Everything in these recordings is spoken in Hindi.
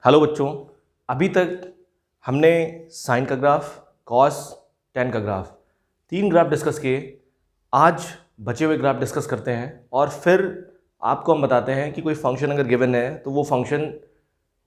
हेलो बच्चों, अभी तक हमने साइन का ग्राफ, कॉस, टेन का ग्राफ, 3 ग्राफ डिस्कस किए। आज बचे हुए ग्राफ डिस्कस करते हैं और फिर आपको हम बताते हैं कि कोई फंक्शन अगर गिवन है तो वो फंक्शन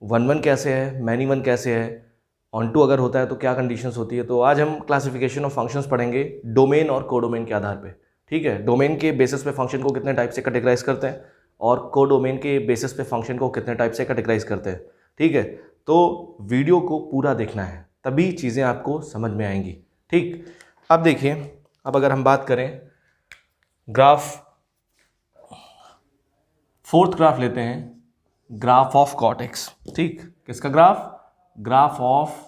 1 कैसे है, मैनी 1 कैसे है, ऑन टू अगर होता है तो क्या कंडीशंस होती है। तो आज हम क्लासिफिकेशन ऑफ फंक्शंस पढ़ेंगे डोमेन और कोडोमेन के आधार पे। ठीक है, डोमेन के बेसिस पे फंक्शन को कितने टाइप से कैटेगराइज करते हैं और कोडोमेन के बेसिस पे फंक्शन को कितने टाइप से कैटेगराइज करते हैं। ठीक है, तो वीडियो को पूरा देखना है, तभी चीज़ें आपको समझ में आएंगी। ठीक, अब देखिए, अब अगर हम बात करें ग्राफ, फोर्थ ग्राफ लेते हैं, ग्राफ ऑफ कॉट एक्स। ठीक, किसका ग्राफ? ग्राफ ऑफ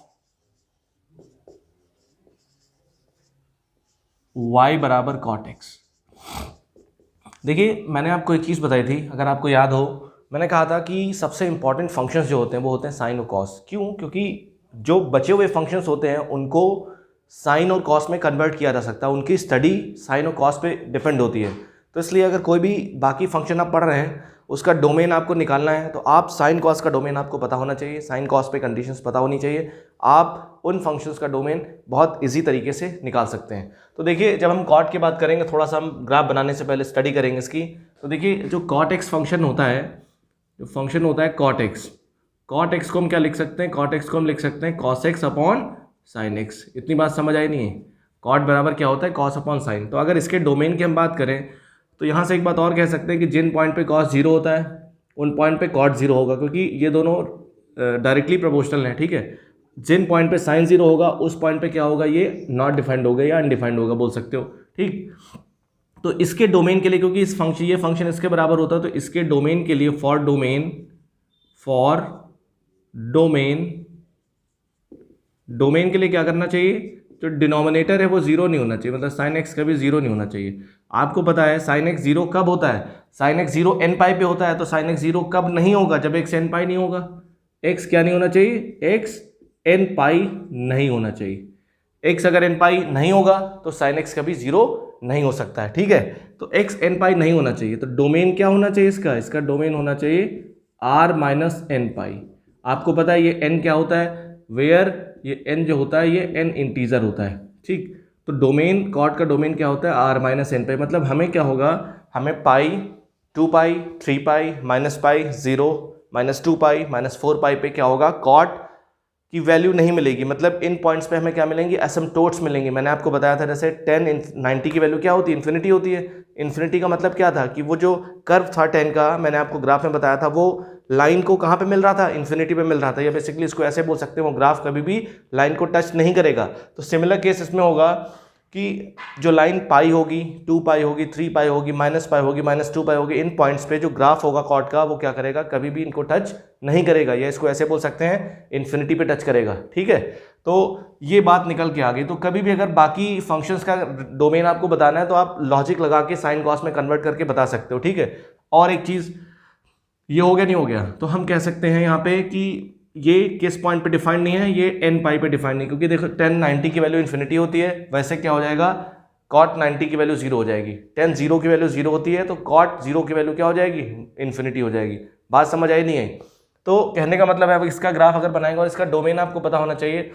y बराबर कॉट एक्स। देखिए, मैंने आपको एक चीज़ बताई थी, अगर आपको याद हो, मैंने कहा था कि सबसे इंपॉर्टेंट फंक्शंस जो होते हैं वो होते हैं साइन और कॉस। क्यों? क्योंकि जो बचे हुए फंक्शंस होते हैं उनको साइन और कॉस में कन्वर्ट किया जा सकता है, उनकी स्टडी साइन और कॉस पे डिपेंड होती है। तो इसलिए अगर कोई भी बाकी फंक्शन आप पढ़ रहे हैं उसका डोमेन आपको निकालना है तो आप साइन कॉस का डोमेन आपको पता होना चाहिए, साइन कॉस पे कंडीशंस पता होनी चाहिए। आप उन फंक्शंस का डोमेन बहुत इजी तरीके से निकाल सकते हैं। तो देखिए, जब हम कॉट की बात करेंगे, थोड़ा सा हम ग्राफ बनाने से पहले स्टडी करेंगे इसकी। तो देखिए, जो कॉट एक्स फंक्शन होता है, जो फंक्शन होता है कॉट एक्स, कॉट एक्स को हम क्या लिख सकते हैं? कॉट एक्स को हम लिख सकते हैं cos x upon sine x. इतनी बात समझ आई नहीं है? कॉट बराबर क्या होता है? Cos upon sine. तो अगर इसके डोमेन की हम बात करें तो यहाँ से एक बात और कह सकते हैं कि जिन पॉइंट पे कॉस 0 होता है उन पॉइंट पे कॉट 0 होगा, क्योंकि ये दोनों डायरेक्टली प्रोपोर्शनल हैं। ठीक है, जिन पॉइंट पे साइन 0 होगा उस पॉइंट पे क्या होगा? ये नॉट डिफाइंड होगा या अनडिफाइंड होगा, बोल सकते हो। ठीक, तो इसके डोमेन के लिए, क्योंकि इस फंक्शन, ये फंक्शन इसके बराबर होता है, तो इसके डोमेन के लिए फॉर डोमेन के लिए क्या करना चाहिए? जो डिनोमिनेटर है वो 0 नहीं होना चाहिए, मतलब साइन एक्स कभी 0 नहीं होना चाहिए। आपको पता है साइन एक्स 0 कब होता है? साइन एक्स 0 एन पाई पे होता है। तो साइन एक्स 0 कब नहीं होगा? जब एक्स एन पाई नहीं होगा। एक्स क्या नहीं होना चाहिए? एक्स एन पाई नहीं होना चाहिए। एक्स अगर एन पाई नहीं होगा तो साइन एक्स कभी 0 नहीं हो सकता है। ठीक है, तो एक्स एन पाई नहीं होना चाहिए। तो डोमेन क्या होना चाहिए इसका डोमेन होना चाहिए आर माइनस एन पाई। आपको पता है ये एन क्या होता है? वेयर ये एन जो होता है ये एन इंटीजर होता है। ठीक, तो डोमेन, कॉट का डोमेन क्या होता है? आर माइनस एन पाई। मतलब हमें क्या होगा? हमें पाई, 2 पाई, 3 पाई, माइनस पाई, 0, माइनस 2 पाई, माइनस 4 पाई पे क्या होगा? कॉट की वैल्यू नहीं मिलेगी। मतलब इन पॉइंट्स पे हमें क्या मिलेंगी? एसिम्पटोट्स मिलेंगे। मैंने आपको बताया था, जैसे 10 90 की वैल्यू क्या होती है? इन्फिनिटी होती है। इन्फिनिटी का मतलब क्या था? कि वो जो कर्व था 10 का, मैंने आपको ग्राफ में बताया था, वो लाइन को कहाँ पे मिल रहा था? इन्फिनिटी पे मिल रहा था। या बेसिकली इसको ऐसे बोल सकते हैं, वो ग्राफ कभी भी लाइन को टच नहीं करेगा। तो सिमिलर केस इसमें होगा कि जो लाइन पाई होगी, 2 पाई होगी, 3 पाई होगी, माइनस पाई होगी, माइनस 2 पाई होगी, इन पॉइंट्स पे जो ग्राफ होगा कॉट का वो क्या करेगा? कभी भी इनको टच नहीं करेगा। या इसको ऐसे बोल सकते हैं, इन्फिनिटी पे टच करेगा। ठीक है, तो ये बात निकल के आ गई। तो कभी भी अगर बाकी फंक्शंस का डोमेन आपको बताना है तो आप लॉजिक लगा के साइन कॉस में कन्वर्ट करके बता सकते हो। ठीक है, और एक चीज़, ये हो गया नहीं हो गया, तो हम कह सकते हैं यहाँ पे कि ये किस पॉइंट पे डिफाइंड नहीं है? ये एन पाई पे डिफाइंड नहीं, क्योंकि देखो 10 90 की वैल्यू इन्फिनिटी होती है। वैसे क्या हो जाएगा? कॉट 90 की वैल्यू 0 हो जाएगी। 10 0 की वैल्यू 0 होती है, तो कॉट 0 की वैल्यू क्या हो जाएगी? इन्फिनिटी हो जाएगी। बात समझ आई नहीं है? तो कहने का मतलब है, इसका ग्राफ अगर बनाएंगे और इसका डोमेन आपको पता होना चाहिए,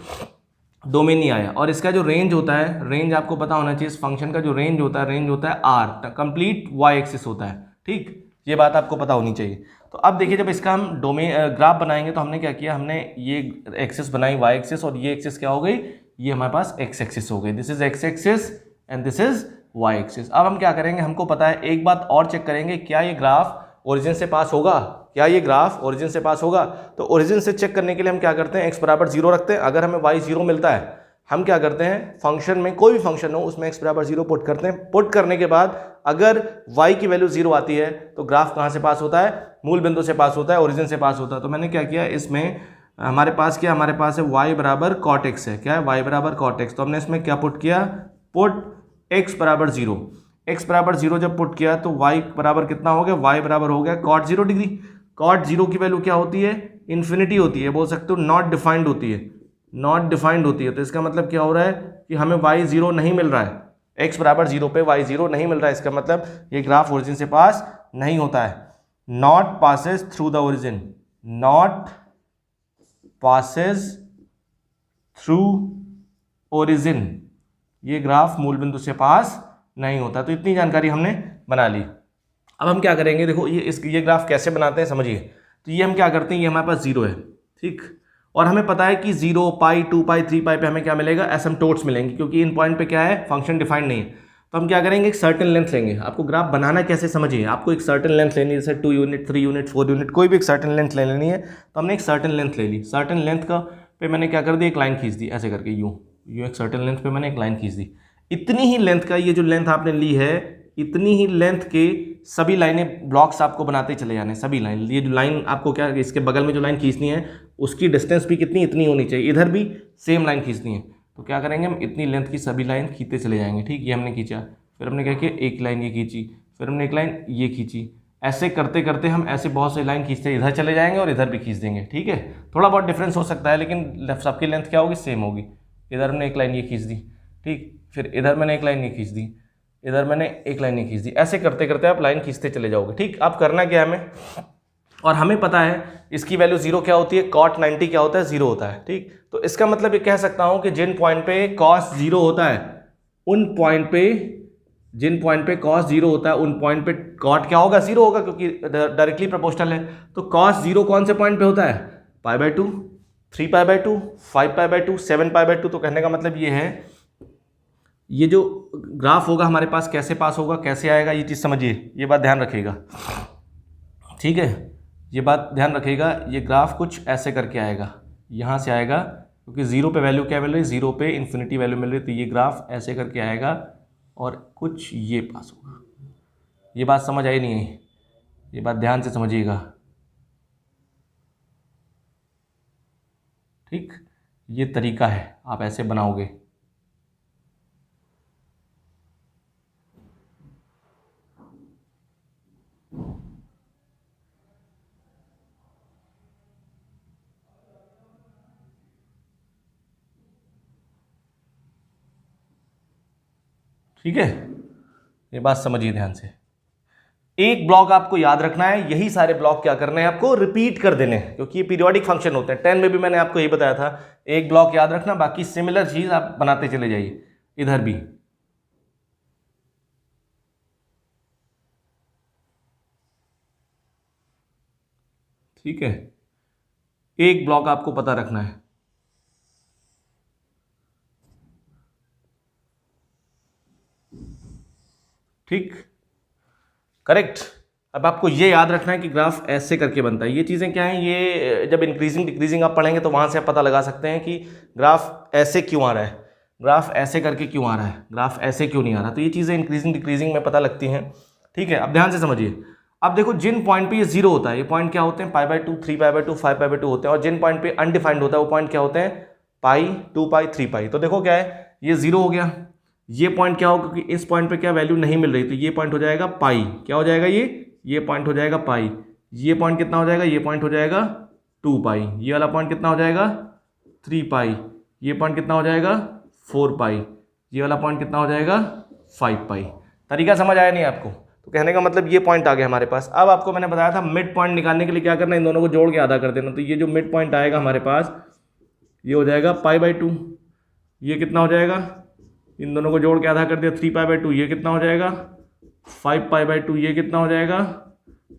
डोमेन नहीं आया, और इसका जो रेंज होता है, रेंज आपको पता होना चाहिए। इस फंक्शन का जो रेंज होता है आर, कंप्लीट वाई एक्सिस होता है। ठीक, ये बात आपको पता होनी चाहिए। तो अब देखिए, जब इसका हम डोमेन ग्राफ बनाएंगे तो हमने क्या किया? हमने ये एक्सिस बनाई वाई एक्सिस, और ये एक्सिस क्या हो गई? ये हमारे पास एक्स एक्सिस हो गई। This is x axis and this is y axis. अब हम क्या करेंगे? हमको पता है, एक बात और चेक करेंगे, क्या ये ग्राफ ओरिजिन से पास होगा? क्या ये ग्राफ ओरिजिन से पास होगा? तो ओरिजिन से चेक करने के लिए हम क्या करते हैं? एक्स बराबर 0 रखते हैं। अगर हमें वाई 0 मिलता है, हम क्या करते हैं? फंक्शन में, कोई भी फंक्शन हो उसमें एक्स बराबर 0 पुट करते हैं। पुट करने के बाद अगर y की वैल्यू 0 आती है तो ग्राफ कहाँ से पास होता है? मूल बिंदु से पास होता है, ओरिजिन से पास होता है। तो मैंने क्या किया, इसमें हमारे पास क्या, हमारे पास है y बराबर कॉट एक्स है। क्या है? y बराबर कॉट एक्स। तो हमने इसमें क्या पुट किया? पुट x बराबर 0। x बराबर 0 जब पुट किया तो y बराबर कितना हो गया? y बराबर हो गया कॉट 0 डिग्री। कॉट 0 की वैल्यू क्या होती है? इन्फिनिटी होती है, बोल सकते हो नॉट डिफाइंड होती है, नॉट डिफाइंड होती है। तो इसका मतलब क्या हो रहा है कि हमें y 0 नहीं मिल रहा है, x बराबर 0 पे y 0 नहीं मिल रहा है। इसका मतलब ये ग्राफ ओरिजिन से पास नहीं होता है। Not passes through the origin, not passes through origin, ये ग्राफ मूल बिंदु से पास नहीं होता। तो इतनी जानकारी हमने बना ली। अब हम क्या करेंगे, देखो ये ग्राफ कैसे बनाते हैं समझिए। तो ये हम क्या करते हैं, ये हमारे पास 0 है, ठीक, और हमें पता है कि 0, पाई, 2 पाई, 3 पाई पे हमें क्या मिलेगा, एसिम्प्टोट्स मिलेंगे, क्योंकि इन पॉइंट पे क्या है, फंक्शन डिफाइंड नहीं है। तो हम क्या करेंगे, एक सर्टेन लेंथ लेंगे। आपको ग्राफ बनाना कैसे समझिए, आपको एक सर्टेन लेंथ लेनी है, जैसे 2 यूनिट, 3 यूनिट, 4 यूनिट, कोई भी एक सर्टेन लेंथ ले लेनी है। तो हमने एक सर्टेन लेंथ ले ली। सर्टेन लेंथ का पे मैंने क्या कर दिया, एक लाइन खींच दी ऐसे करके, यूँ एक सर्टेन लेंथ पे मैंने एक लाइन खींच दी। इतनी ही लेंथ का, ये जो लेंथ आपने ली है, इतनी ही लेंथ के सभी लाइनें, ब्लॉक्स आपको बनाते चले जाने, सभी लाइन। ये जो लाइन आपको क्या, इसके बगल में जो लाइन खींचनी है उसकी डिस्टेंस भी कितनी, इतनी होनी चाहिए। इधर भी सेम लाइन खींचनी है। तो क्या करेंगे हम, इतनी लेंथ की सभी लाइन खींचते चले जाएंगे, ठीक। ये हमने खींचा, फिर हमने क्या किया, एक लाइन ये खींची, फिर हमने एक लाइन ये खींची। ऐसे करते करते हम ऐसे बहुत से लाइन खींचते इधर चले जाएंगे और इधर भी खींच देंगे, ठीक है। थोड़ा बहुत डिफरेंस हो सकता है, लेकिन सबकी लेंथ क्या होगी, सेम होगी। इधर हमने एक लाइन ये खींच दी, ठीक, फिर इधर मैंने एक लाइन ये खींच दी, इधर मैंने एक लाइन ये खींच दी। ऐसे करते करते आप लाइन खींचते चले जाओगे, ठीक। अब करना क्या है हमें, और हमें पता है इसकी वैल्यू 0 क्या होती है, cot 90 क्या होता है, 0 होता है, ठीक। तो इसका मतलब ये कह सकता हूं कि जिन पॉइंट पे cos 0 होता है, उन पॉइंट पे, जिन पॉइंट पे cos 0 होता है, उन पॉइंट पे cot क्या होगा, 0 होगा, क्योंकि डायरेक्टली प्रोपोर्शनल है। तो cos 0 कौन से पॉइंट पे होता है, π/2, 3π/2, 5π/2, 7π/2। तो कहने का मतलब ये है, ये जो ग्राफ होगा हमारे पास कैसे पास होगा, कैसे आएगा, ये चीज़ समझिए, ये बात ध्यान रखिएगा, ठीक है। ये बात ध्यान रखिएगा, ये ग्राफ कुछ ऐसे करके आएगा, यहाँ से आएगा, क्योंकि 0 पे वैल्यू क्या मिल रही है, 0 पे इन्फिनिटी वैल्यू मिल रही है। तो ये ग्राफ ऐसे करके आएगा और कुछ ये पास होगा। ये बात समझ आई नहीं आई, ये बात ध्यान से समझिएगा, ठीक। ये तरीका है, आप ऐसे बनाओगे। ठीक है, ये बात समझिए ध्यान से। एक ब्लॉक आपको याद रखना है, यही सारे ब्लॉक क्या करने हैं, आपको रिपीट कर देने हैं, क्योंकि ये पीरियोडिक फंक्शन होते हैं। 10 में भी मैंने आपको यही बताया था, एक ब्लॉक याद रखना, बाकी सिमिलर चीज आप बनाते चले जाइए इधर भी। ठीक है, एक ब्लॉक आपको पता रखना है, ठीक, करेक्ट। अब आपको ये याद रखना है कि ग्राफ ऐसे करके बनता है। ये चीज़ें क्या हैं, ये जब इंक्रीजिंग डिक्रीजिंग आप पढ़ेंगे तो वहाँ से आप पता लगा सकते हैं कि ग्राफ ऐसे क्यों आ रहा है, ग्राफ ऐसे करके क्यों आ रहा है, ग्राफ ऐसे क्यों नहीं आ रहा। तो ये चीज़ें इंक्रीजिंग डिक्रीजिंग में पता लगती हैं, ठीक है। अब ध्यान से समझिए। अब देखो, जिन पॉइंट पे ये 0 होता है, ये पॉइंट क्या होते हैं, π/2, 3π/2, 5π/2 होते हैं। और जिन पॉइंट पे अनडिफाइंड होता है वो पॉइंट क्या होते हैं, पाई, 2π, 3π। तो देखो क्या है, ये 0 हो गया। ये पॉइंट क्या होगा, क्योंकि इस पॉइंट पे क्या वैल्यू नहीं मिल रही, तो ये पॉइंट हो जाएगा पाई। क्या हो जाएगा, ये पॉइंट हो जाएगा पाई। ये पॉइंट कितना हो जाएगा, ये पॉइंट हो जाएगा 2π। ये वाला पॉइंट कितना हो जाएगा, 3π। ये पॉइंट कितना हो जाएगा, 4π। ये वाला पॉइंट कितना हो जाएगा, 5π। तरीका समझ आया नहीं आपको? तो कहने का मतलब ये पॉइंट आ गया हमारे पास। अब आपको मैंने बताया था मिड पॉइंट निकालने के लिए क्या करना है, इन दोनों को जोड़ के आधा कर देना। तो ये जो मिड पॉइंट आएगा हमारे पास, ये हो जाएगा π/2। ये कितना हो जाएगा, इन दोनों को जोड़ के आधा कर दिया, 3π/2। ये कितना हो जाएगा, 5π/2। ये कितना हो जाएगा,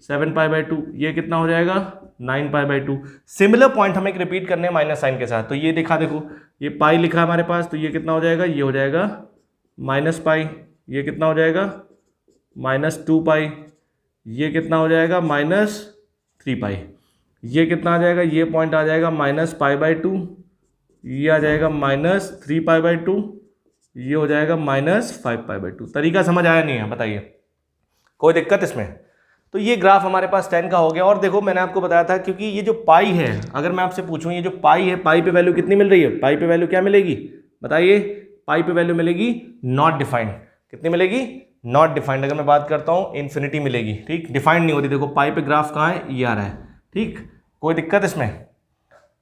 7π/2। ये कितना हो जाएगा, 9π/2। सिमिलर पॉइंट हमें एक रिपीट करने हैं माइनस साइन के साथ। तो ये दिखा, देखो ये पाई लिखा है हमारे पास, तो ये कितना हो जाएगा, ये हो जाएगा -π। ये कितना हो जाएगा, -2π। ये कितना हो जाएगा, -3π। ये कितना आ जाएगा, ये पॉइंट आ जाएगा -π/2। ये आ जाएगा -3π/2। ये हो जाएगा -5π/2। तरीका समझ आया नहीं है, बताइए कोई दिक्कत इसमें? तो ये ग्राफ हमारे पास 10 का हो गया। और देखो मैंने आपको बताया था, क्योंकि ये जो पाई है, अगर मैं आपसे पूछूं ये जो पाई है, पाई पे वैल्यू कितनी मिल रही है, पाई पे वैल्यू क्या मिलेगी बताइए, पाई पे वैल्यू मिलेगी नॉट डिफाइंड। कितनी मिलेगी, नॉट डिफाइंड। अगर मैं बात करता हूँ इन्फिनिटी मिलेगी, ठीक, डिफाइंड नहीं होती। देखो पाई पे ग्राफ कहाँ है, ये आ रहा है, ठीक, कोई दिक्कत इसमें?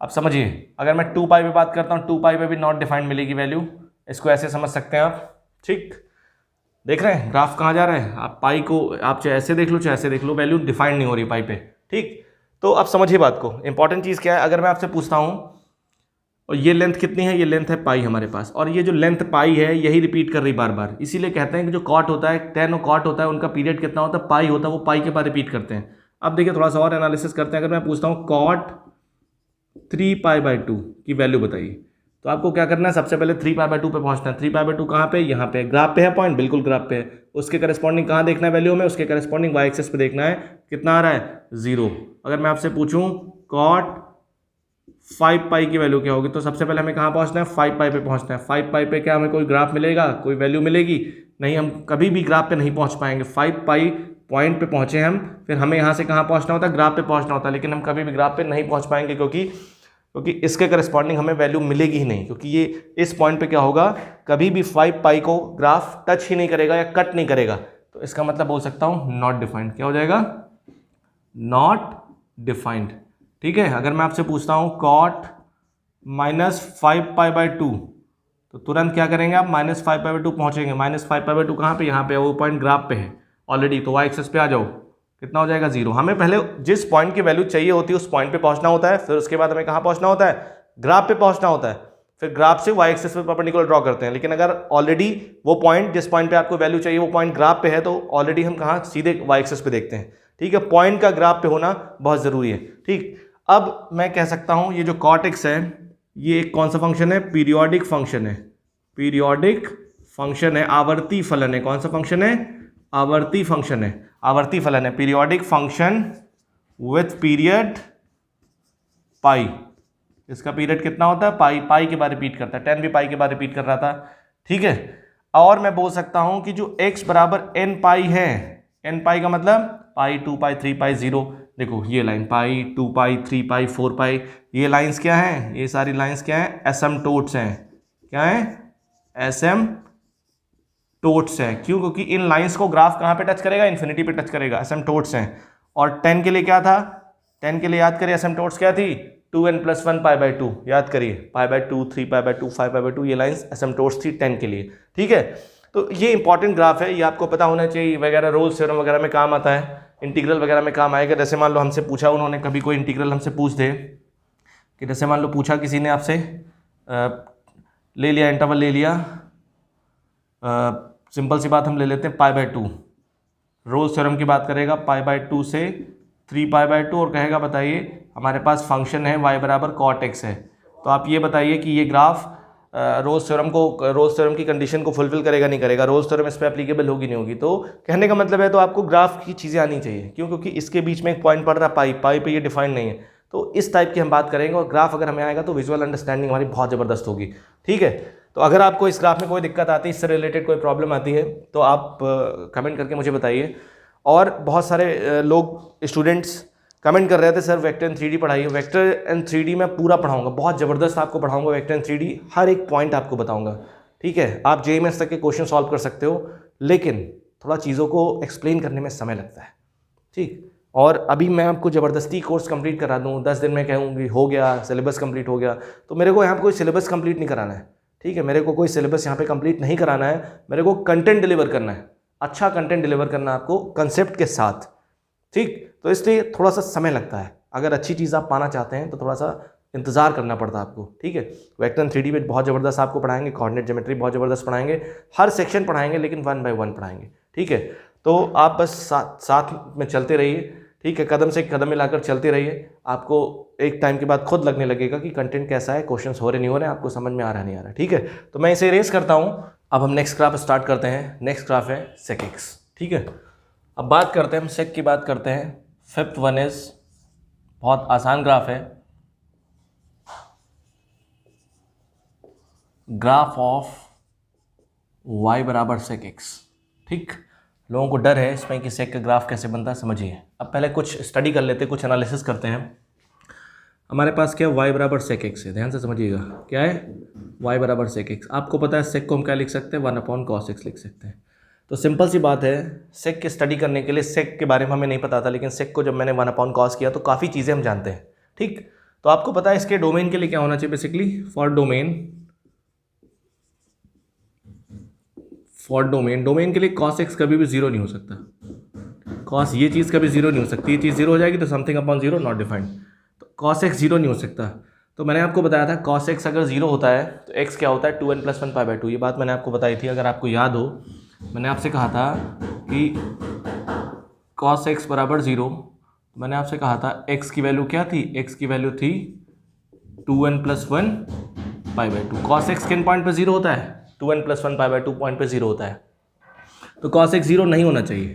अब समझिए, अगर मैं 2π पे बात करता हूँ, 2π पे भी नॉट डिफाइंड मिलेगी वैल्यू। इसको ऐसे समझ सकते हैं आप, ठीक। देख रहे हैं ग्राफ कहाँ जा रहा है, आप पाई को आप चाहे ऐसे देख लो चाहे ऐसे देख लो, वैल्यू डिफाइंड नहीं हो रही पाई पे, ठीक। तो अब समझिए बात को। इंपॉर्टेंट चीज़ क्या है, अगर मैं आपसे पूछता हूँ और ये लेंथ कितनी है, ये लेंथ है पाई हमारे पास, और ये जो लेंथ पाई है यही रिपीट कर रही बार बार, इसीलिए कहते हैं कि जो कॉट होता है, टेन और कॉट होता है, उनका पीरियड कितना होता है, पाई होता है, वो पाई के बाद रिपीट करते हैं। अब देखिए थोड़ा सा और एनालिसिस करते हैं। अगर मैं पूछता हूँ कॉट 3π/2 की वैल्यू बताइए, तो आपको क्या करना है, सबसे पहले 3π/2 पे पहुंचना है। 3π/2 कहाँ पे, यहाँ पे, ग्राफ पे है पॉइंट, बिल्कुल ग्राफ पे है। उसके करस्पॉन्डिंग कहाँ देखना है वैल्यू में, उसके करस्पॉन्डिंग वाई एक्सिस पे देखना है, कितना आ रहा है, 0। अगर मैं आपसे पूछूं कॉट 5π की वैल्यू क्या होगी, तो सबसे पहले हमें कहाँ पहुँचना है, 5π पे पहुँचना है। 5π पे क्या हमें कोई ग्राफ मिलेगा, कोई वैल्यू मिलेगी नहीं, हम कभी भी ग्राफ पे नहीं पहुँच पाएंगे। 5π पॉइंट पे पहुँचे हम, फिर हमें यहाँ से कहाँ पहुँचना होता है, ग्राफ पे पहुँचना होता है, लेकिन हम कभी भी ग्राफ पे नहीं पहुँच पाएंगे, क्योंकि इसके करस्पॉन्डिंग हमें वैल्यू मिलेगी ही नहीं, क्योंकि ये इस पॉइंट पे क्या होगा, कभी भी 5π को ग्राफ टच ही नहीं करेगा या कट नहीं करेगा। तो इसका मतलब बोल सकता हूँ नॉट डिफाइंड। क्या हो जाएगा, नॉट डिफाइंड। ठीक है, अगर मैं आपसे पूछता हूँ कॉट -5π/2, तो तुरंत क्या करेंगे आप, -5π/2 पहुंचेंगे। -5π/2 कहाँ पे, यहाँ पे, वो पॉइंट ग्राफ पे है ऑलरेडी, तो वाई एक्सिस पे आ जाओ, कितना हो जाएगा, 0। हमें पहले जिस पॉइंट की वैल्यू चाहिए होती है उस पॉइंट पे पहुंचना होता है, फिर उसके बाद हमें कहाँ पहुंचना होता है, ग्राफ पे पहुंचना होता है, फिर ग्राफ से वाई एक्सिस पे परपेंडिकुलर ड्रॉ करते हैं। लेकिन अगर ऑलरेडी वो पॉइंट, जिस पॉइंट पे आपको वैल्यू चाहिए वो पॉइंट ग्राफ पे है, तो ऑलरेडी हम कहाँ, सीधे वाई एक्सिस पे देखते हैं। ठीक है, पॉइंट का ग्राफ पे होना बहुत जरूरी है। ठीक, अब मैं कह सकता हूं ये जो कॉट एक्स है, ये एक कौन सा फंक्शन है, पीरियोडिक फंक्शन है। पीरियोडिक फंक्शन है, आवर्ती फलन है। कौन सा फंक्शन है, आवर्ती फंक्शन है, आवर्ती फलन है, पीरियोडिक फंक्शन विथ पीरियड पाई। इसका पीरियड कितना होता है, पाई, पाई के बाद रिपीट करता है, 10 भी पाई के बाद रिपीट कर रहा था। ठीक है, और मैं बोल सकता हूं कि जो x बराबर n पाई है, n पाई का मतलब पाई, 2π, 3π, 0। देखो ये लाइन पाई, 2π, 3π, 4π, ये लाइंस क्या हैं, ये सारी लाइंस क्या हैं, एसिम्पटोट्स हैं। क्या है, एसिम्पटोट्स हैं। क्यों, क्योंकि इन लाइंस को ग्राफ कहाँ पे टच करेगा, इन्फिनिटी पे टच करेगा, एसिम्पटोट्स हैं। और 10 के लिए क्या था, 10 के लिए याद करिए एसिम्पटोट्स क्या थी, 2n + 1 π/2, याद करिए, π/2, 3π/2, 5π/2, ये लाइंस एसिम्पटोट्स थी 10 के लिए। ठीक है, तो ये इंपॉर्टेंट ग्राफ है, ये आपको पता होना चाहिए, वगैरह रोल्स थ्योरम वगैरह में काम आता है, इंटीग्रल वगैरह में काम आएगा। जैसे मान लो हमसे पूछा उन्होंने, कभी कोई इंटीग्रल हमसे पूछ दे कि जैसे मान लो पूछा किसी ने आपसे, ले लिया इंटरवल, ले लिया, सिंपल सी बात हम ले लेते हैं π/2, रोल्स थ्योरम की बात करेगा, π/2 से 3π/2, और कहेगा बताइए हमारे पास फंक्शन है y बराबर cot x है, तो आप ये बताइए कि ये ग्राफ रोल्स थ्योरम की कंडीशन को फुलफिल करेगा नहीं करेगा, रोल्स थ्योरम इस पर एप्लीकेबल होगी नहीं होगी। तो कहने का मतलब है, तो आपको ग्राफ की चीज़ें आनी चाहिए। क्यों, क्योंकि इसके बीच में एक पॉइंट पड़ रहा है पाई पे, ये डिफाइंड नहीं है। तो इस टाइप की हम बात करेंगे, और ग्राफ अगर हमें आएगा तो विजुअल अंडरस्टैंडिंग हमारी बहुत ज़बरदस्त होगी। ठीक है, तो अगर आपको इस ग्राफ में कोई दिक्कत आती है, इससे रिलेटेड कोई प्रॉब्लम आती है, तो आप कमेंट करके मुझे बताइए। और बहुत सारे लोग, स्टूडेंट्स कमेंट कर रहे थे सर वेक्टर एंड 3D पढ़ाइए। वेक्टर एंड 3D मैं पूरा पढ़ाऊंगा, बहुत ज़बरदस्त आपको पढ़ाऊंगा वेक्टर एंड 3D, हर एक पॉइंट आपको बताऊंगा। ठीक है, आप JEE मेंस तक के क्वेश्चन सॉल्व कर सकते हो, लेकिन थोड़ा चीज़ों को एक्सप्लेन करने में समय लगता है। ठीक, और अभी मैं आपको ज़बरदस्ती कोर्स कंप्लीट करा दूँ, 10 दिन में कहूँगी हो गया, सिलेबस कंप्लीट हो गया, तो मेरे को यहाँ पर कोई सिलेबस कंप्लीट नहीं कराना है। ठीक है, मेरे को कोई सिलेबस यहाँ पे कंप्लीट नहीं कराना है, मेरे को कंटेंट डिलीवर करना है, अच्छा कंटेंट डिलीवर करना है आपको कंसेप्ट के साथ। ठीक, तो इसलिए थोड़ा सा समय लगता है, अगर अच्छी चीज़ आप पाना चाहते हैं तो थोड़ा सा इंतजार करना पड़ता है आपको। ठीक है, वेक्टर एंड 3D पे बहुत ज़बरदस्त आपको पढ़ाएंगे, कोऑर्डिनेट ज्योमेट्री बहुत ज़बरदस्त पढ़ाएंगे, हर सेक्शन पढ़ाएंगे, लेकिन 1 by 1 पढ़ाएंगे। ठीक है, तो आप बस साथ में चलते रहिए। ठीक है, कदम से कदम मिलाकर चलते रहिए, आपको एक टाइम के बाद खुद लगने लगेगा कि कंटेंट कैसा है, क्वेश्चंस हो रहे नहीं हो रहे, आपको समझ में आ रहा नहीं आ रहा। ठीक है, तो मैं इसे इरेज करता हूँ। अब हम नेक्स्ट ग्राफ स्टार्ट करते हैं। नेक्स्ट ग्राफ है sec x। ठीक है, अब बात करते हैं, हम सेक की बात करते हैं। 5th वन इज, बहुत आसान ग्राफ है, ग्राफ ऑफ y बराबर sec x। ठीक, लोगों को डर है इसमें कि सेक का ग्राफ कैसे बनता है, समझिए। अब पहले कुछ स्टडी कर लेते हैं, कुछ एनालिसिस करते हैं। हमारे पास क्या, y बराबर sec x है, ध्यान से समझिएगा, क्या है, y बराबर sec x। आपको पता है सेक को हम क्या लिख सकते हैं, 1/cos x लिख सकते हैं। तो सिंपल सी बात है, सेक की स्टडी करने के लिए, सेक के बारे में हमें नहीं पता था, लेकिन सेक को जब मैंने 1/cos किया तो काफ़ी चीज़ें हम जानते हैं। ठीक, तो आपको पता है इसके डोमेन के लिए क्या होना चाहिए, बेसिकली फॉर डोमेन के लिए cos x कभी भी 0 नहीं हो सकता। cos ये चीज़ कभी 0 नहीं हो सकती, ये चीज़ 0 हो जाएगी तो समथिंग अपॉन 0 नॉट डिफाइंड, तो cos x 0 नहीं हो सकता। तो मैंने आपको बताया था कॉस एक्स अगर जीरो होता है तो एक्स क्या होता है 2n + 1 π/2। ये बात मैंने आपको बताई थी, अगर आपको याद हो। मैंने आपसे कहा था कि कॉस एक्स बराबर जीरो, मैंने आपसे कहा था एक्स की वैल्यू क्या थी, एक्स की वैल्यू थी 2n + 1 π/2। कॉस एक्स किन पॉइंट पे जीरो होता है, 2n + 1 π/2 पॉइंट पे जीरो होता है। तो कॉस एक्स जीरो नहीं होना चाहिए,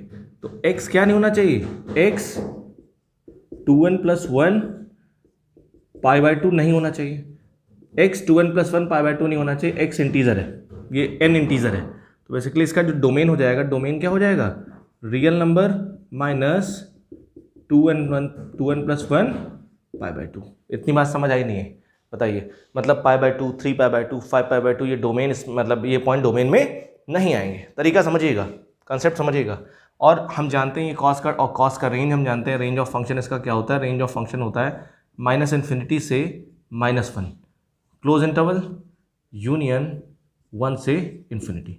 तो एक्स क्या नहीं होना चाहिए, एक्स 2n + 1 π/2 नहीं होना चाहिए। एक्स 2n + 1 π/2 नहीं होना चाहिए, एक्स इंटीजर है, ये n इंटीजर है। तो बेसिकली इसका जो डोमेन हो जाएगा, डोमेन क्या हो जाएगा, रियल नंबर माइनस 2n + 1 π/2। इतनी बात समझ आई नहीं है, बताइए। मतलब π/2, 3 π/2, 5 π/2 ये डोमेन, मतलब ये पॉइंट डोमेन में नहीं आएंगे। तरीका समझिएगा, कंसेप्ट समझिएगा। और हम जानते हैं ये कॉस का, और कॉस का रेंज हम जानते हैं, रेंज ऑफ फंक्शन इसका क्या होता है, रेंज ऑफ फंक्शन होता है -∞ से -1, क्लोज इंटरवल, यूनियन 1 से इन्फिनिटी।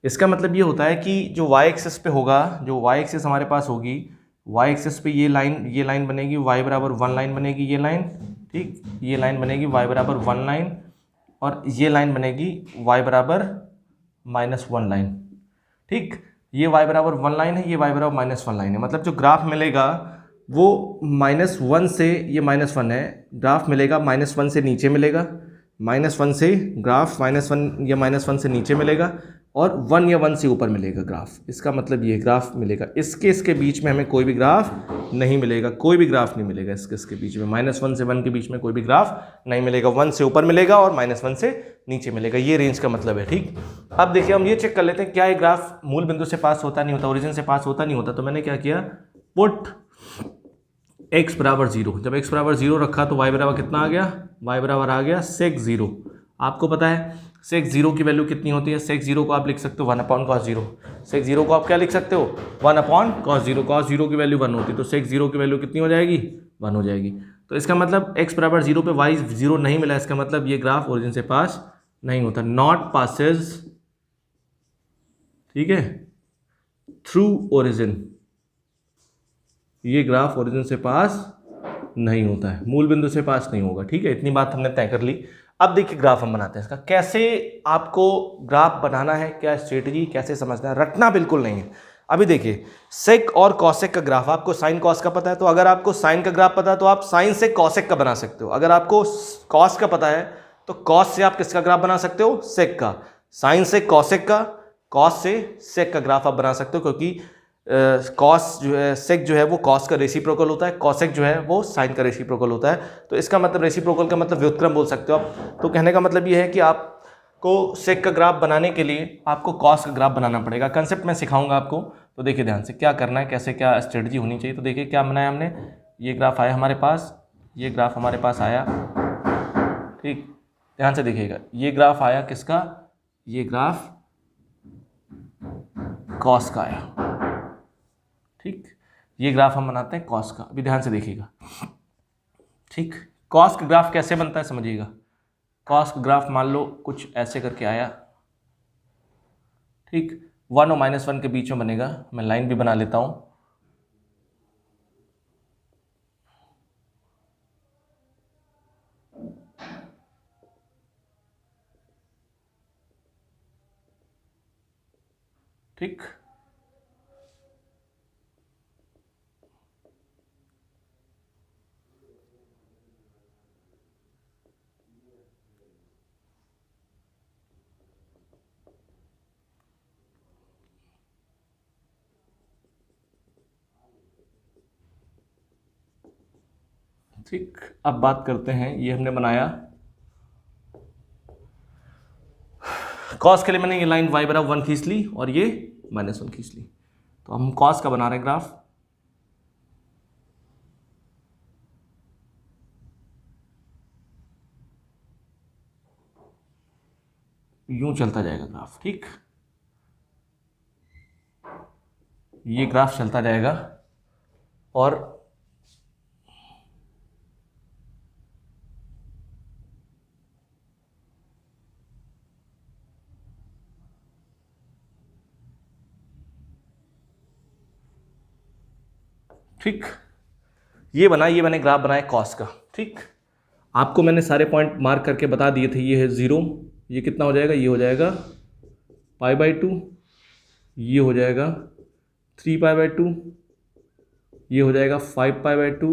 इसका मतलब ये होता है कि जो y एक्सिस पे होगा, जो y एक्सिस हमारे पास होगी, y एक्सिस पे ये लाइन बनेगी, y बराबर 1 लाइन बनेगी, ये लाइन, ठीक, ये लाइन बनेगी y बराबर 1 लाइन, और ये लाइन बनेगी y बराबर -1 लाइन, ठीक। ये y बराबर 1 लाइन है, ये y बराबर -1 लाइन है। मतलब जो ग्राफ मिलेगा वो -1 से, ये -1 है, ग्राफ मिलेगा -1 से नीचे मिलेगा, -1 से ग्राफ -1 या -1 से नीचे मिलेगा, और 1 या 1 से ऊपर मिलेगा ग्राफ। इसका मतलब ये ग्राफ मिलेगा, इसके बीच में हमें कोई भी ग्राफ नहीं मिलेगा, कोई भी ग्राफ नहीं मिलेगा इसके बीच में, -1 से 1 के बीच में कोई भी ग्राफ नहीं मिलेगा। 1 से ऊपर मिलेगा और -1 से नीचे मिलेगा, ये रेंज का मतलब है, ठीक। अब देखिए हम ये चेक कर लेते हैं क्या ये ग्राफ मूल बिंदु से पास होता नहीं होता, ओरिजिन से पास होता नहीं होता। तो मैंने क्या किया, पुट x बराबर 0। जब x बराबर 0 रखा तो y बराबर कितना आ गया, y बराबर आ गया sec 0। आपको पता है sec 0 की वैल्यू कितनी होती है, sec 0 को आप लिख सकते हो 1/cos 0। sec 0 को आप क्या लिख सकते हो, 1/cos 0। cos 0 की वैल्यू 1 होती है, तो sec 0 की वैल्यू कितनी हो जाएगी, 1 हो जाएगी। तो इसका मतलब x बराबर 0 पे y 0 नहीं मिला, इसका मतलब ये ग्राफ ओरिजिन से पास नहीं होता, नॉट पासेज, ठीक है, थ्रू ओरिजिन। ये ग्राफ ओरिजिन से पास नहीं होता है, मूल बिंदु से पास नहीं होगा, ठीक है। इतनी बात हमने तय कर ली। अब देखिए ग्राफ हम बनाते हैं इसका, कैसे आपको ग्राफ बनाना है, क्या स्ट्रेटजी, कैसे समझना है, रटना बिल्कुल नहीं है। अभी देखिए सेक और कॉसेक का ग्राफ, आपको साइन कॉस का पता है, तो अगर आपको साइन का ग्राफ पता है तो आप साइन से कॉसेक का बना सकते हो। अगर आपको कॉस का पता है तो कॉस से आप किसका ग्राफ बना सकते हो, सेक का। साइन से कॉसेक का, कॉस से सेक का ग्राफ आप बना सकते हो, क्योंकि कॉस जो है, सेक जो है वो कॉस का रेसिप्रोकल होता है, कॉसेक जो है वो साइन का रेसिप्रोकल होता है। तो इसका मतलब रेसिप्रोकल का मतलब व्युत्क्रम बोल सकते हो आप। तो कहने का मतलब ये है कि आपको सेक का ग्राफ बनाने के लिए आपको कॉस का ग्राफ बनाना पड़ेगा। कंसेप्ट मैं सिखाऊंगा आपको, तो देखिए ध्यान से क्या करना है, कैसे क्या स्ट्रेटजी होनी चाहिए। तो देखिए क्या बनाया हमने, ये ग्राफ आया हमारे पास, ये ग्राफ हमारे पास आया, ठीक, ध्यान से देखिएगा, ये ग्राफ आया किसका, ये ग्राफ कॉस का आया, ठीक। ये ग्राफ हम बनाते हैं कॉस का, अभी ध्यान से देखिएगा, ठीक। कॉस का ग्राफ कैसे बनता है समझिएगा। कॉस का ग्राफ मान लो कुछ ऐसे करके आया, ठीक, 1 और -1 के बीच में बनेगा। मैं लाइन भी बना लेता हूं, ठीक। ठीक, अब बात करते हैं, ये हमने बनाया कॉस के लिए, मैंने ये लाइन y बराबर 1 खींच ली और ये -1 खींच ली। तो हम कॉस का बना रहे हैं ग्राफ, यूं चलता जाएगा ग्राफ, ठीक, ये ग्राफ चलता जाएगा और ठीक, ये बना, ये मैंने ग्राफ बनाया कॉस का, ठीक। आपको मैंने सारे पॉइंट मार्क करके बता दिए थे। ये है 0, ये कितना हो जाएगा, ये हो जाएगा π/2, ये हो जाएगा 3π/2, ये हो जाएगा 5π/2,